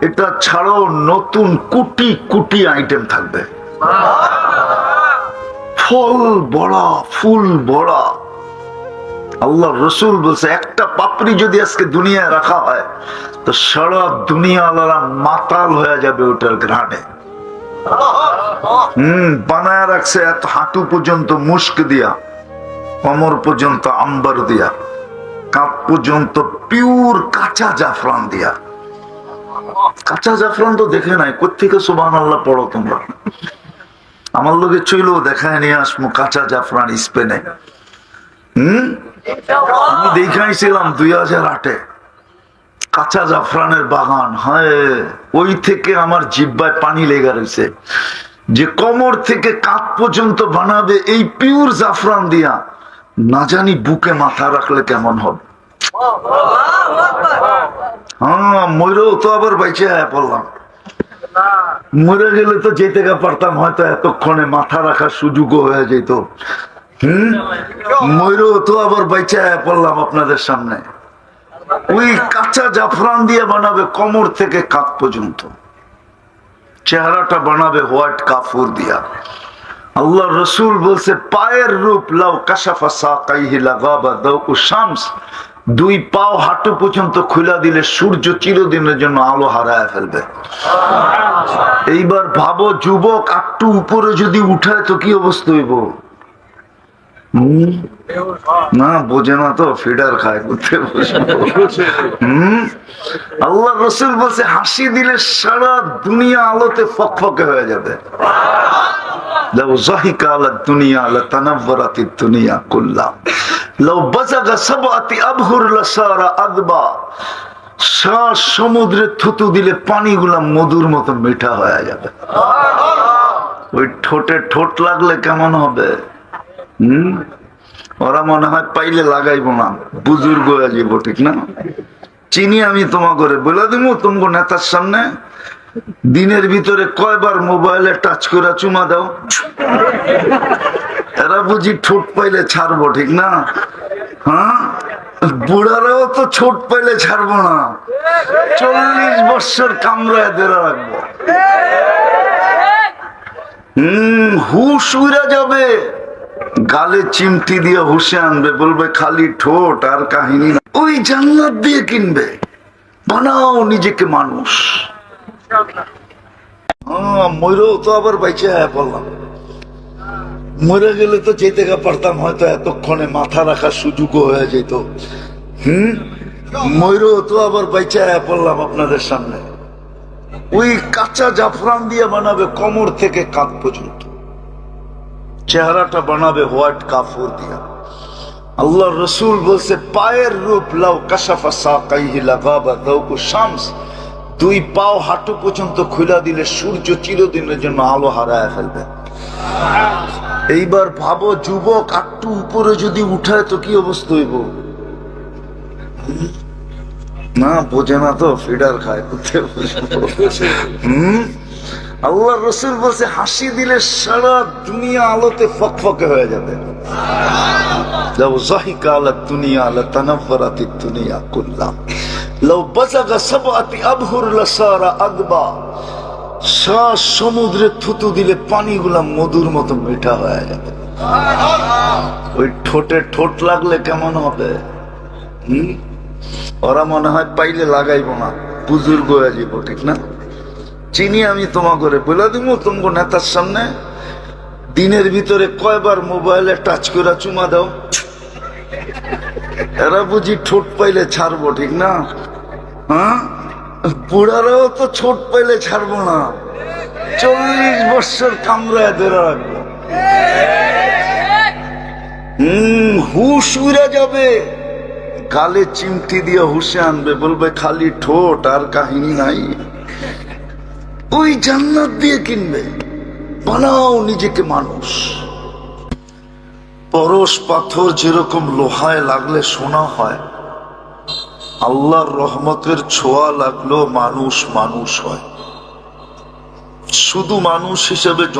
S1: এটা ছাড়াও নতুন কোটি কোটি আইটেম থাকবে। ফল বড়া, ফুল বড়া। আল্লাহ রসুল বলছে একটা পাপড়ি যদি আজকে দুনিয়ায় রাখা হয় তো সারা দুনিয়া আল্লাহ মাতাল হয়ে যাবে ওটার ঘ্রাণে। বানায় রাখছে এত হাঁটু পর্যন্ত মুস্ক দিয়া, কোমর পর্যন্ত আম্বার দিয়া, কাঁধ পর্যন্ত পিওর কাঁচা জাফরান দিয়া। কাঁচা জাফরান তো দেখে নাই, কোত্থেকে সুবহানাল্লাহ পড়ো তোমরা? আমার লোকে চইল দেখায় নিয়ে আসবো কাঁচা জাফরান স্পেনে। আমি দেখাইছিলাম 2008-এ কাঁচা জাফরানের বাগান। হায়, ওই থেকে আমার জিহ্বায় পানি লেগে রয়েছে যে কোমর থেকে কাঁধ পর্যন্ত বানাবে এই পিওর জাফরান দিয়া, না জানি বুকে মাথা রাখলে কেমন হবে। হ্যাঁ, ময়ূরও তো আবার বাইচে পড়লাম। মরে গেলে তো যেতে পারতাম, হয়তো এতক্ষণে মাথা রাখার সুযোগও হয়ে যেত। ময়ূরও তো আবার বাইচে পড়লাম আপনাদের সামনে। ওই কাঁচা জাফরান দিয়ে বানাবে কোমর থেকে কাঁধ পর্যন্ত, চেহারাটা বানাবে হোয়াইট কাফুর দিয়া। আল্লাহ রসুল বলছে পায়ের রূপ লাউ কাশাফা সাকাইহি লাগাবা দাউ শামস, দুই পাও হাঁটু পর্যন্ত খুলে দিলে সূর্য চিরদিনের জন্য আলো হারায় ফেলবে। এইবার ভাবো যুবক আটটু উপরে যদি উঠায় তো কি অবস্থা হইব? না বোঝে না তো, ফিডার খায় করতে বসে। আল্লাহ রসুল বলছে হাসি দিলে সারা দুনিয়া আলোতে ফকফকে হয়ে যাবে। সমুদ্রে থুতু দিলে পানিগুলা মধুর মতো মিঠা হয়ে যাবে। ওই ঠোঁটে ঠোঁট লাগলে কেমন হবে? ওরা মনে হয় পাইলে লাগাইবো না, বুজুর্গ হয়ে যাব, ঠিক না? চিনি আমি তোমা করে বলে দিব তোমাকে নেতার সামনে, দিনের ভিতরে কয়বার মোবাইলে টাচ করে চুমা দাও, এরা বুঝি ঠোঁট পাইলে ছাড়বো, ঠিক না? হ্যাঁ, বুড়ারাও তো ছোট পাইলে ছাড়বো না, 40 বছর কামড়ায় ধরে রাখবো। হুশ উড়ে যাবে, গালে চিমটি দিয়ে হুশে আনবে, বলবে খালি ঠোঁট আর কাহিনী না। ওই জান্নাত দিয়ে কিনবে। বানাও নিজেকে মানুষ। ময়ূরও তো আবার বাইচে বললাম, মরে গেলে তো যেতে পারতাম, হয়তো এতক্ষণে মাথা রাখার সুযোগও হয়ে যেত। ময়ূরও তো আবার বাইচে পড়লাম আপনাদের সামনে। ওই কাঁচা জাফরান দিয়ে বানাবে কোমর থেকে কাঁধ পর্যন্ত, চেহারাটা বানাবে হোয়াইট কাফুর দিয়া। আল্লাহ রসুল বলছে পায়ের রূপ লাউ কাশাফা সাকাইহি লাগাবা দাউ শামস, দুই পাও হাঁটু পর্যন্ত খুলে দিলে সূর্য চিরদিনের জন্য আলো হারায় ফেলবে। এইবার ভাবো যুবক আটটু উপরে যদি উঠায় তো কি অবস্থা হইব? না বোঝে না তো, ফিডার খায় করতে বসে। আল্লাহ রসুল বলছে হাসি দিলে সারা দুনিয়া আলোতে ফকফকে হয়ে যাবে। সমুদ্রে থুতু দিলে পানিগুলা মধুর মতো মিঠা হয়ে যাবে। ওই ঠোঁটে ঠোঁট লাগলে কেমন হবে? ওরা মনে হয় পাইলে লাগাইবো না, বুজুর্গ হয়ে যাব, ঠিক না? চিনি আমি তোমা করে বলে দিব তোমাকে নেতার সামনে, দিনের ভিতরে কয়বার মোবাইলে টাচ করে চুমা দাও, এরা বুঝি ঠোঁট পাইলে ছাড়বো, ঠিক না? হ্যাঁ, বুড়ারাও তো ছোট পাইলে ছাড়বো না, 40 বছর কামড়ায় ধরে রাখবো। হুশ উড়ে যাবে, গালে চিমটি দিয়ে হুশে আনবে, বলবে খালি ঠোঁট আর কাহিনী নাই। ওই জান্নাত দিয়ে কিনবে। বানাও নিজেকে মানুষ। পরশ পাথর যেরকম লোহায় লাগলে সোনা হয়, আল্লাহর রহমতের ছোঁয়া লাগলো মানুষ মানুষ হয়। শুধু মানুষ হিসেবে